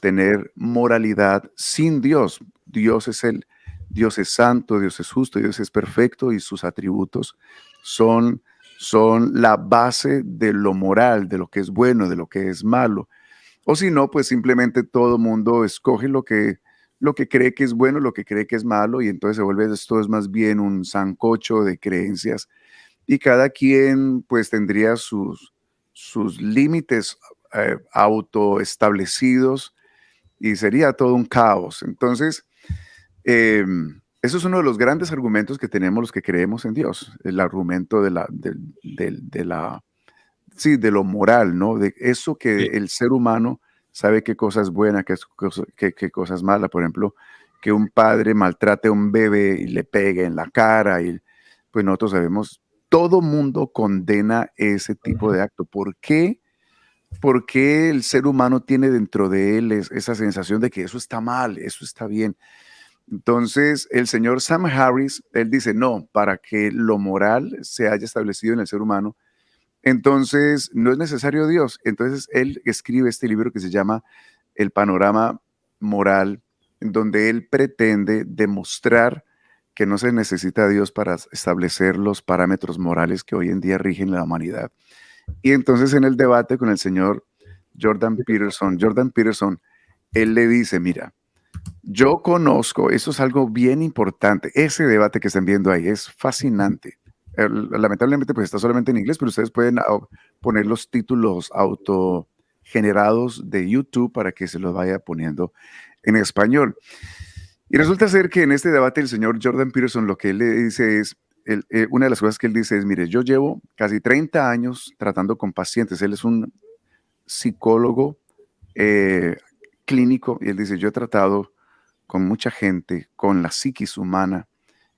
Speaker 3: tener moralidad sin Dios. Dios es santo, Dios es justo, Dios es perfecto y sus atributos son la base de lo moral, de lo que es bueno, de lo que es malo. O si no, pues simplemente todo mundo escoge lo que cree que es bueno, lo que cree que es malo, y entonces se vuelve esto es más bien un sancocho de creencias, y cada quien pues tendría sus límites autoestablecidos, y sería todo un caos. Entonces, eso es uno de los grandes argumentos que tenemos los que creemos en Dios, el argumento de lo moral, ¿no? De eso que el ser humano sabe qué cosa es buena, qué cosa es mala. Por ejemplo, que un padre maltrate a un bebé y le pegue en la cara, y pues nosotros sabemos, todo mundo condena ese tipo de acto. ¿Por qué? Porque el ser humano tiene dentro de él esa sensación de que eso está mal, eso está bien. Entonces, el señor Sam Harris, él dice, no, para que lo moral se haya establecido en el ser humano, entonces no es necesario Dios. Entonces, él escribe este libro que se llama El Panorama Moral, en donde él pretende demostrar que no se necesita a Dios para establecer los parámetros morales que hoy en día rigen la humanidad. Y entonces en el debate con el señor Jordan Peterson, él le dice, mira, yo conozco, eso es algo bien importante, ese debate que están viendo ahí es fascinante. Lamentablemente pues está solamente en inglés, pero ustedes pueden poner los títulos autogenerados de YouTube para que se los vaya poniendo en español. Y resulta ser que en este debate el señor Jordan Peterson lo que él le dice es, una de las cosas que él dice es, mire, yo llevo casi 30 años tratando con pacientes. Él es un psicólogo clínico, y él dice, yo he tratado con mucha gente, con la psiquis humana,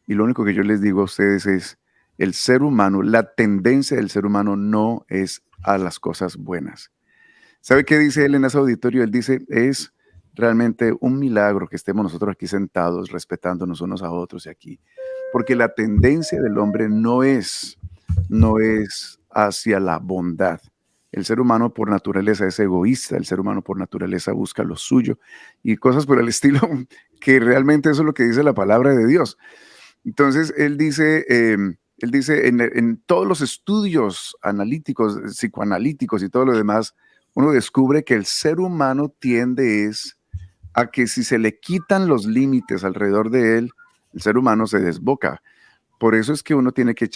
Speaker 3: y lo único que yo les digo a ustedes es, el ser humano, la tendencia del ser humano no es a las cosas buenas. ¿Sabe qué dice él en ese auditorio? Él dice, es realmente un milagro que estemos nosotros aquí sentados, respetándonos unos a otros y aquí, porque la tendencia del hombre no es hacia la bondad. El ser humano por naturaleza es egoísta, el ser humano por naturaleza busca lo suyo y cosas por el estilo, que realmente eso es lo que dice la palabra de Dios. Entonces, él dice en todos los estudios analíticos, psicoanalíticos y todo lo demás, uno descubre que el ser humano tiende a que si se le quitan los límites alrededor de él, el ser humano se desboca. Por eso es que uno tiene que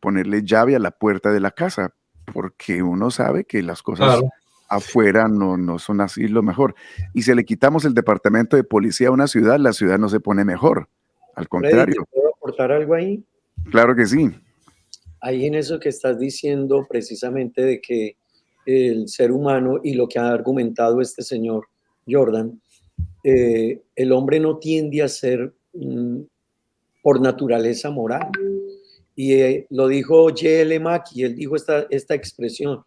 Speaker 3: ponerle llave a la puerta de la casa, porque uno sabe que las cosas afuera no son así lo mejor. Y si le quitamos el departamento de policía a una ciudad, la ciudad no se pone mejor. Al contrario.
Speaker 2: Freddy, ¿te puedo aportar algo ahí?
Speaker 3: Claro que sí.
Speaker 2: Ahí en eso que estás diciendo precisamente de que el ser humano y lo que ha argumentado este señor Jordan, el hombre no tiende a ser por naturaleza moral. Y lo dijo J.L. Mackie, él dijo esta expresión,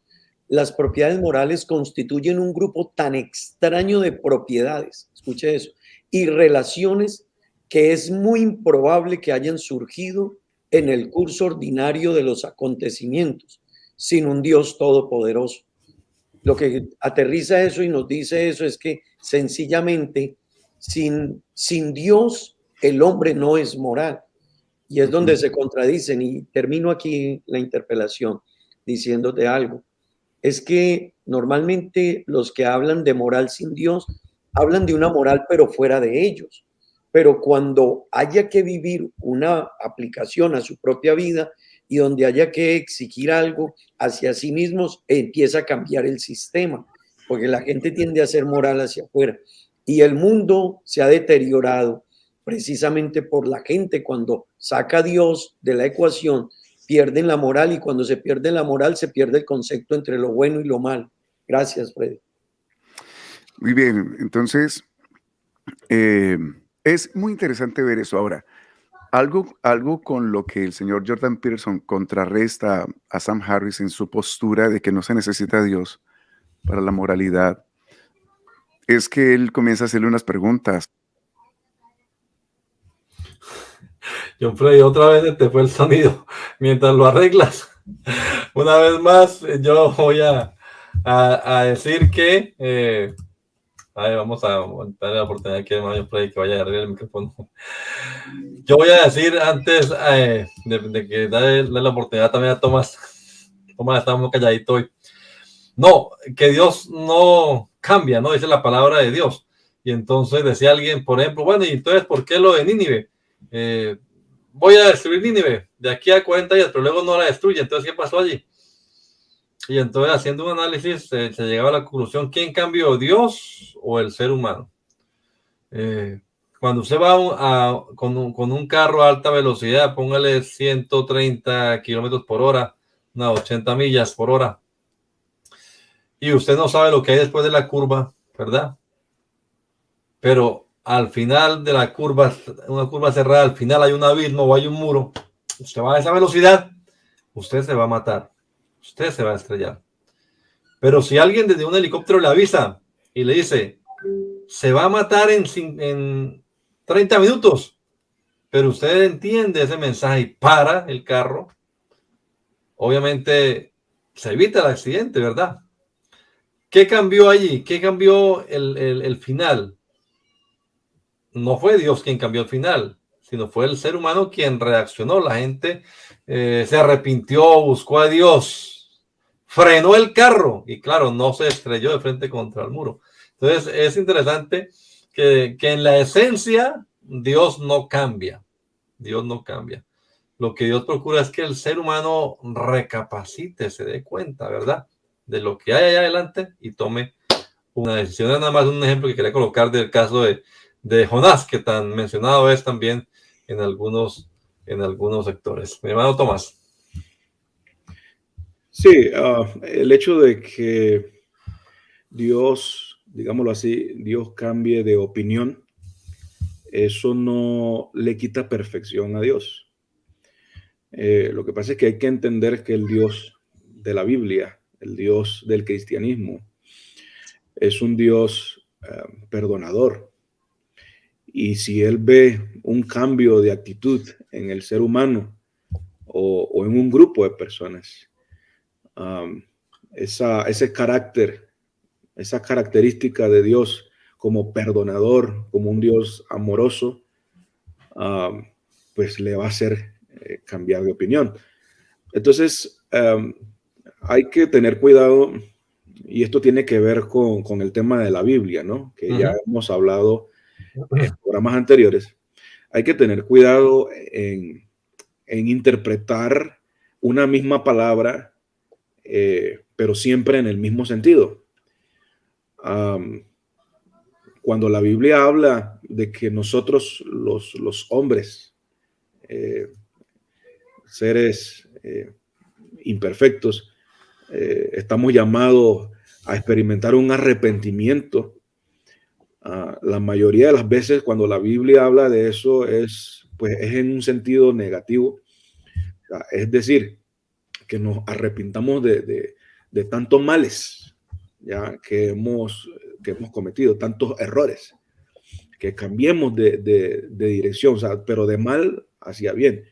Speaker 2: las propiedades morales constituyen un grupo tan extraño de propiedades, escuche eso, y relaciones que es muy improbable que hayan surgido en el curso ordinario de los acontecimientos, sin un Dios todopoderoso. Lo que aterriza eso y nos dice eso es que sencillamente sin Dios el hombre no es moral. Y es donde se contradicen, y termino aquí la interpelación diciéndote algo. Es que normalmente los que hablan de moral sin Dios hablan de una moral pero fuera de ellos. Pero cuando haya que vivir una aplicación a su propia vida, y donde haya que exigir algo hacia sí mismos, empieza a cambiar el sistema, porque la gente tiende a ser moral hacia afuera. Y el mundo se ha deteriorado precisamente por la gente. Cuando saca a Dios de la ecuación, pierden la moral, y cuando se pierde la moral, se pierde el concepto entre lo bueno y lo malo. Gracias, Freddy.
Speaker 3: Muy bien, entonces es muy interesante ver eso. Ahora, algo con lo que el señor Jordan Peterson contrarresta a Sam Harris en su postura de que no se necesita a Dios para la moralidad, es que él comienza a hacerle unas preguntas.
Speaker 1: John Freddy, otra vez te fue el sonido. Mientras lo arreglas, una vez más, yo voy a decir que vamos a darle la oportunidad aquí a John Freddy que vaya a arreglar el micrófono. Yo voy a decir antes de que darle la oportunidad también a Tomás. Tomás está muy calladito hoy. No, que Dios no cambia, ¿no? Dice la palabra de Dios. Y entonces decía alguien, por ejemplo, bueno, y entonces, ¿por qué lo de Nínive? Voy a destruir Nínive de aquí a 40 días, pero luego no la destruye. Entonces, ¿qué pasó allí? Y entonces, haciendo un análisis, se llegaba a la conclusión, ¿quién cambió, Dios o el ser humano? Cuando usted va con un carro a alta velocidad, póngale 130 kilómetros por hora, unas 80 millas por hora, y usted no sabe lo que hay después de la curva, ¿verdad? Pero al final de la curva, una curva cerrada, al final hay un abismo o hay un muro, usted va a esa velocidad, usted se va a matar, usted se va a estrellar. Pero si alguien desde un helicóptero le avisa y le dice, se va a matar en 30 minutos, pero usted entiende ese mensaje y para el carro, obviamente se evita el accidente, ¿verdad? ¿Qué cambió allí? ¿Qué cambió el final? No fue Dios quien cambió el final, sino fue el ser humano quien reaccionó. La gente se arrepintió, buscó a Dios, frenó el carro y claro, no se estrelló de frente contra el muro. Entonces es interesante que en la esencia Dios no cambia. Dios no cambia. Lo que Dios procura es que el ser humano recapacite, se dé cuenta, ¿verdad?, de lo que hay allá adelante y tome una decisión. Es nada más un ejemplo que quería colocar del caso de Jonás, que tan mencionado es también en algunos sectores. Mi hermano Tomás.
Speaker 4: Sí, el hecho de que Dios, digámoslo así, Dios cambie de opinión, eso no le quita perfección a Dios. Lo que pasa es que hay que entender que el Dios de la Biblia, el Dios del cristianismo, es un Dios perdonador. Y si Él ve un cambio de actitud en el ser humano o en un grupo de personas, ese carácter, esa característica de Dios como perdonador, como un Dios amoroso, pues le va a hacer cambiar de opinión. Entonces, hay que tener cuidado, y esto tiene que ver con el tema de la Biblia, ¿no? Que ya hemos hablado en programas anteriores. Hay que tener cuidado en interpretar una misma palabra, pero siempre en el mismo sentido. Cuando la Biblia habla de que nosotros los hombres, seres imperfectos, estamos llamados a experimentar un arrepentimiento, la mayoría de las veces cuando la Biblia habla de eso es en un sentido negativo. Es decir, que nos arrepintamos de tantos males, ya que hemos cometido, tantos errores, que cambiemos de dirección, o sea, pero de mal hacia bien.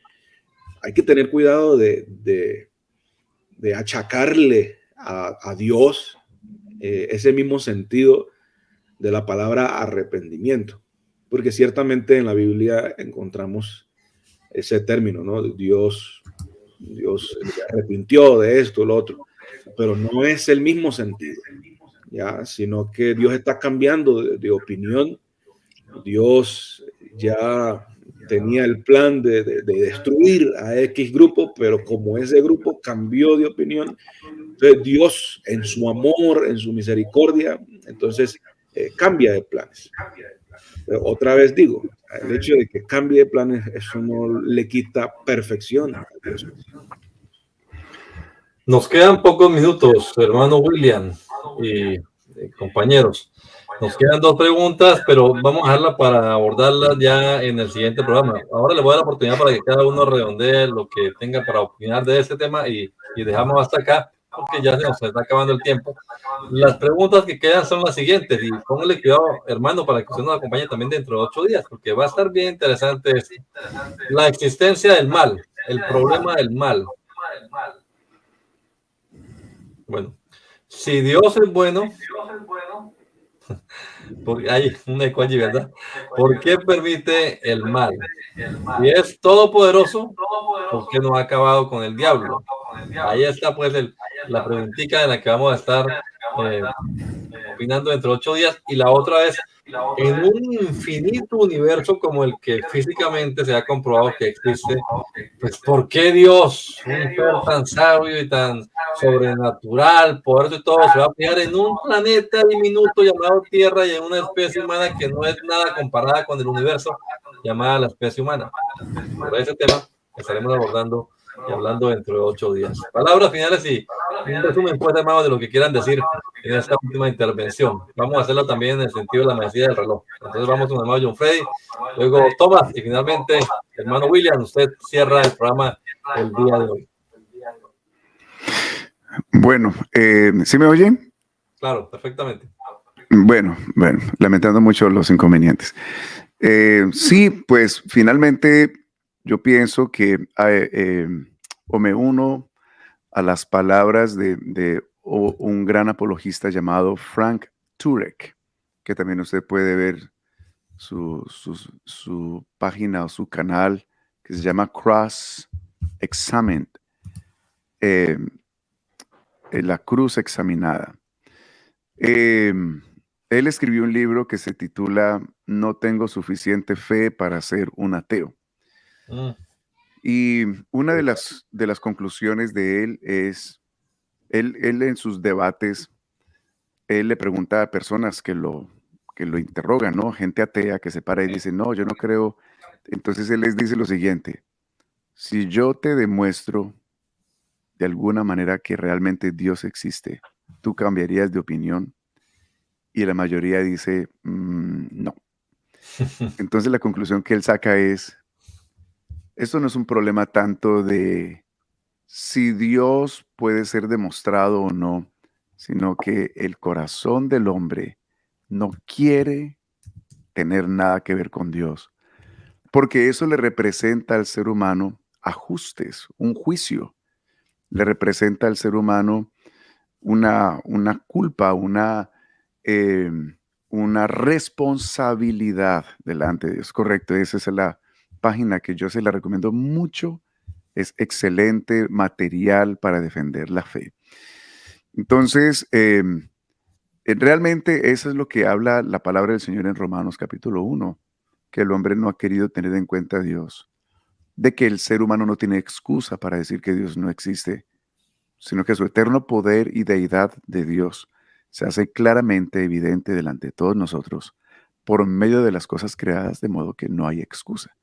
Speaker 4: Hay que tener cuidado de achacarle a Dios ese mismo sentido de la palabra arrepentimiento, porque ciertamente en la Biblia encontramos ese término, ¿no? Dios se arrepintió de esto, lo otro, pero no es el mismo sentido, ya, sino que Dios está cambiando de opinión. Dios ya tenía el plan de destruir a X grupo, pero como ese grupo cambió de opinión, entonces Dios en su amor, en su misericordia, entonces cambia de planes. Pero otra vez digo, el hecho de que cambie de planes, eso no le quita perfección a Dios.
Speaker 1: Nos quedan pocos minutos, hermano William y compañeros. Nos quedan 2 preguntas, pero vamos a dejarla para abordarlas ya en el siguiente programa. Ahora le voy a dar la oportunidad para que cada uno redondee lo que tenga para opinar de este tema y dejamos hasta acá, porque ya se nos está acabando el tiempo. Las preguntas que quedan son las siguientes, y póngale cuidado, hermano, para que usted nos acompañe también dentro de 8 días, porque va a estar bien interesante esto. La existencia del mal, el problema del mal. Bueno, si Dios es bueno, porque hay un eco allí, ¿verdad? ¿Por qué permite el mal? Si es todopoderoso, ¿por qué no ha acabado con el diablo? Ahí está pues la preguntita en la que vamos a estar opinando dentro de 8 días. Y la otra es, en un infinito universo como el que físicamente se ha comprobado que existe, pues ¿por qué Dios, un ser tan sabio y tan sobrenatural, poderoso y todo, se va a fijar en un planeta diminuto llamado Tierra y en una especie humana que no es nada comparada con el universo llamada la especie humana? Por ese tema estaremos abordando y hablando dentro de 8 días. Palabras finales y un resumen, pues, hermano, de lo que quieran decir en esta última intervención. Vamos a hacerlo también en el sentido de la manecilla del reloj. Entonces vamos con el hermano John Freddy, luego Thomas y finalmente, hermano William, usted cierra el programa el día de hoy.
Speaker 3: Bueno, ¿sí me oyen?
Speaker 1: Claro, perfectamente.
Speaker 3: Bueno, lamentando mucho los inconvenientes. Sí, pues finalmente yo pienso que o me uno a las palabras de un gran apologista llamado Frank Turek, que también usted puede ver su página o su canal, que se llama Cross Examined, la cruz examinada. Él escribió un libro que se titula No tengo suficiente fe para ser un ateo. Y una de las conclusiones de él es, él en sus debates, él le pregunta a personas que lo interrogan, ¿no? Gente atea que se para y dice, no, yo no creo. Entonces él les dice lo siguiente: si yo te demuestro de alguna manera que realmente Dios existe, ¿tú cambiarías de opinión? Y la mayoría dice, no. Entonces la conclusión que él saca es, esto no es un problema tanto de si Dios puede ser demostrado o no, sino que el corazón del hombre no quiere tener nada que ver con Dios, porque eso le representa al ser humano ajustes, un juicio, le representa al ser humano una culpa, una responsabilidad delante de Dios. Correcto, esa es la página que yo se la recomiendo mucho. Es excelente material para defender la fe. Entonces, realmente eso es lo que habla la palabra del Señor en Romanos capítulo 1, que el hombre no ha querido tener en cuenta a Dios, de que el ser humano no tiene excusa para decir que Dios no existe, sino que su eterno poder y deidad de Dios se hace claramente evidente delante de todos nosotros por medio de las cosas creadas, de modo que no hay excusa.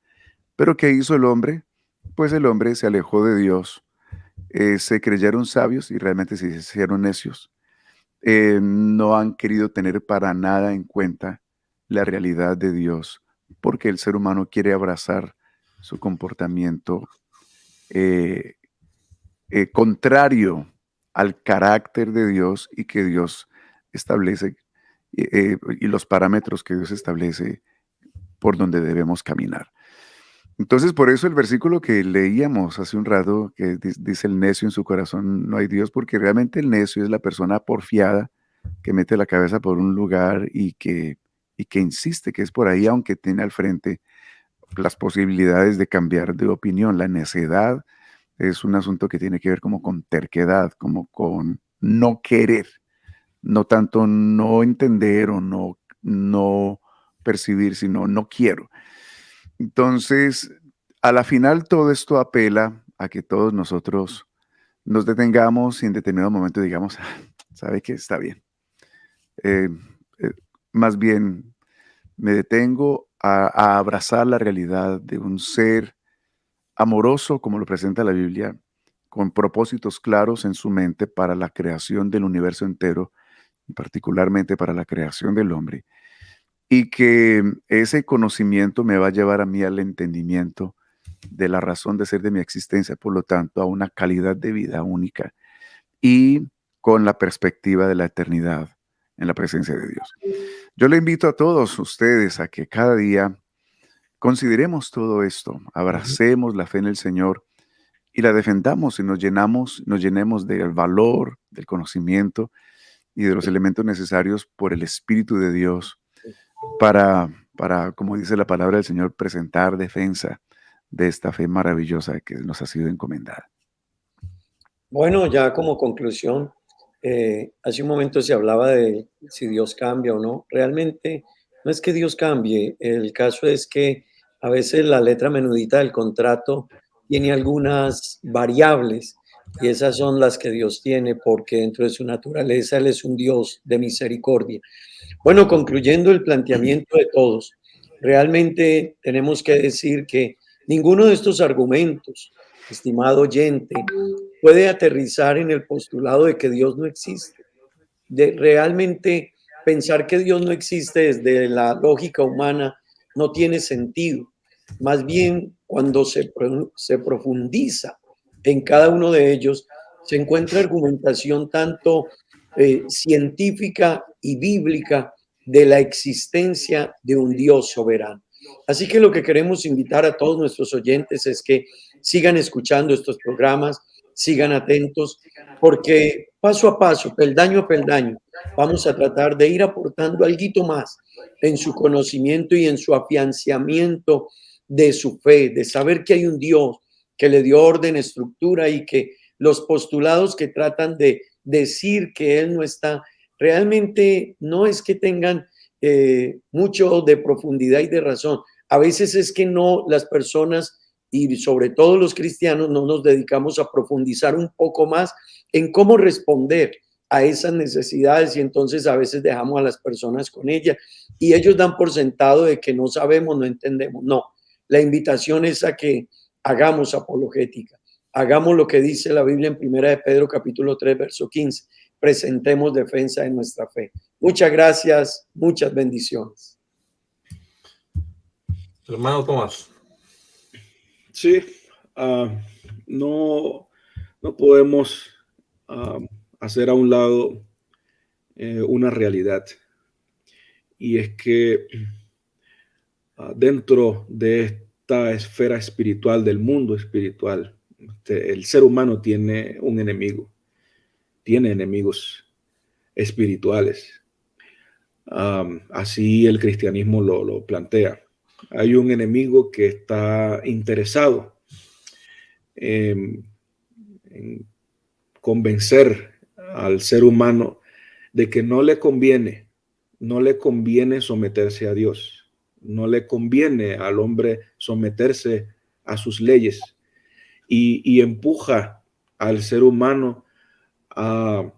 Speaker 3: ¿Pero qué hizo el hombre? Pues el hombre se alejó de Dios, se creyeron sabios y realmente se hicieron necios. No han querido tener para nada en cuenta la realidad de Dios, porque el ser humano quiere abrazar su comportamiento contrario al carácter de Dios y que Dios establece y los parámetros que Dios establece por donde debemos caminar. Entonces, por eso el versículo que leíamos hace un rato, que dice el necio en su corazón no hay Dios, porque realmente el necio es la persona porfiada que mete la cabeza por un lugar y que insiste que es por ahí, aunque tiene al frente las posibilidades de cambiar de opinión. La necedad es un asunto que tiene que ver como con terquedad, como con no querer, no tanto no entender o no percibir, sino no quiero. Entonces, a la final todo esto apela a que todos nosotros nos detengamos y en determinado momento digamos, "Ah, sabe que está bien. Eh, eh, Más bien me detengo a abrazar la realidad de un ser amoroso, como lo presenta la Biblia, con propósitos claros en su mente para la creación del universo entero, y particularmente para la creación del hombre, y que ese conocimiento me va a llevar a mí al entendimiento de la razón de ser de mi existencia, por lo tanto, a una calidad de vida única y con la perspectiva de la eternidad en la presencia de Dios. Yo le invito a todos ustedes a que cada día consideremos todo esto, abracemos la fe en el Señor y la defendamos y nos llenemos del valor, del conocimiento y de los elementos necesarios por el Espíritu de Dios para, como dice la palabra del Señor, presentar defensa de esta fe maravillosa que nos ha sido encomendada.
Speaker 2: Bueno, ya como conclusión, hace un momento se hablaba de si Dios cambia o no. Realmente no es que Dios cambie, el caso es que a veces la letra menudita del contrato tiene algunas variables y esas son las que Dios tiene porque dentro de su naturaleza Él es un Dios de misericordia. Bueno, concluyendo el planteamiento de todos, realmente tenemos que decir que ninguno de estos argumentos, estimado oyente, puede aterrizar en el postulado de que Dios no existe. De realmente pensar que Dios no existe desde la lógica humana no tiene sentido. Más bien, cuando se profundiza en cada uno de ellos, se encuentra argumentación tanto científica y bíblica de la existencia de un Dios soberano. Así que lo que queremos invitar a todos nuestros oyentes es que sigan escuchando estos programas, sigan atentos, porque paso a paso, peldaño a peldaño, vamos a tratar de ir aportando algo más en su conocimiento y en su afianzamiento de su fe, de saber que hay un Dios que le dio orden, estructura y que los postulados que tratan de decir que Él no está, realmente no es que tengan mucho de profundidad y de razón. A veces es que no, las personas y sobre todo los cristianos no nos dedicamos a profundizar un poco más en cómo responder a esas necesidades y entonces a veces dejamos a las personas con ellas y ellos dan por sentado de que no sabemos, no entendemos. No, la invitación es a que hagamos apologética, hagamos lo que dice la Biblia en 1 de Pedro capítulo 3 verso 15, presentemos defensa de nuestra fe. Muchas gracias, muchas bendiciones.
Speaker 1: Hermano Tomás.
Speaker 4: Sí, no podemos hacer a un lado una realidad, y es que dentro de esta esfera espiritual, del mundo espiritual, el ser humano tiene un enemigo, tiene enemigos espirituales. Así el cristianismo lo plantea. Hay un enemigo que está interesado en convencer al ser humano de que no le conviene someterse a Dios, no le conviene al hombre someterse a sus leyes, y empuja al ser humano a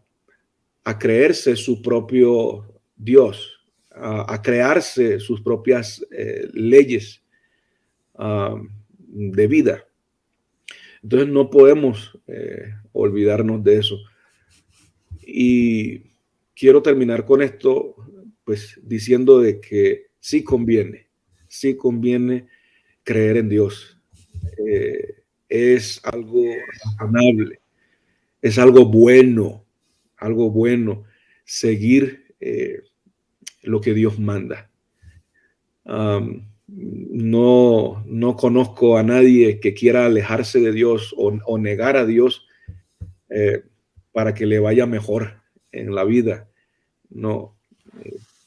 Speaker 4: creerse su propio Dios, a crearse sus propias leyes de vida. Entonces no podemos olvidarnos de eso. Y quiero terminar con esto, pues diciendo de que sí conviene creer en Dios. Es algo razonable, es algo bueno seguir lo que Dios manda. No conozco a nadie que quiera alejarse de Dios o negar a Dios para que le vaya mejor en la vida. No,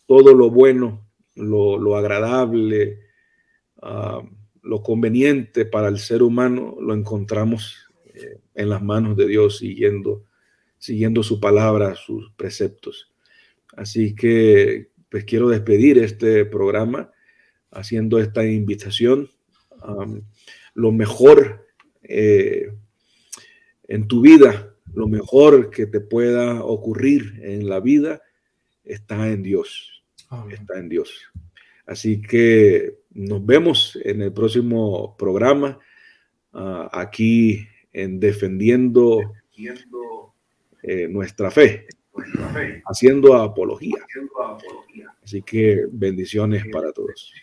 Speaker 4: todo lo bueno, lo agradable, lo conveniente para el ser humano lo encontramos en las manos de Dios, siguiendo su palabra, sus preceptos. Así que pues quiero despedir este programa haciendo esta invitación lo mejor en tu vida, lo mejor que te pueda ocurrir en la vida está en Dios. Está en Dios. Así que nos vemos en el próximo programa, aquí en Defendiendo nuestra fe, haciendo apología. Así que bendiciones para todos.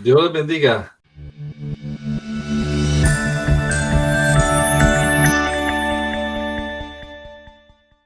Speaker 1: Dios les bendiga.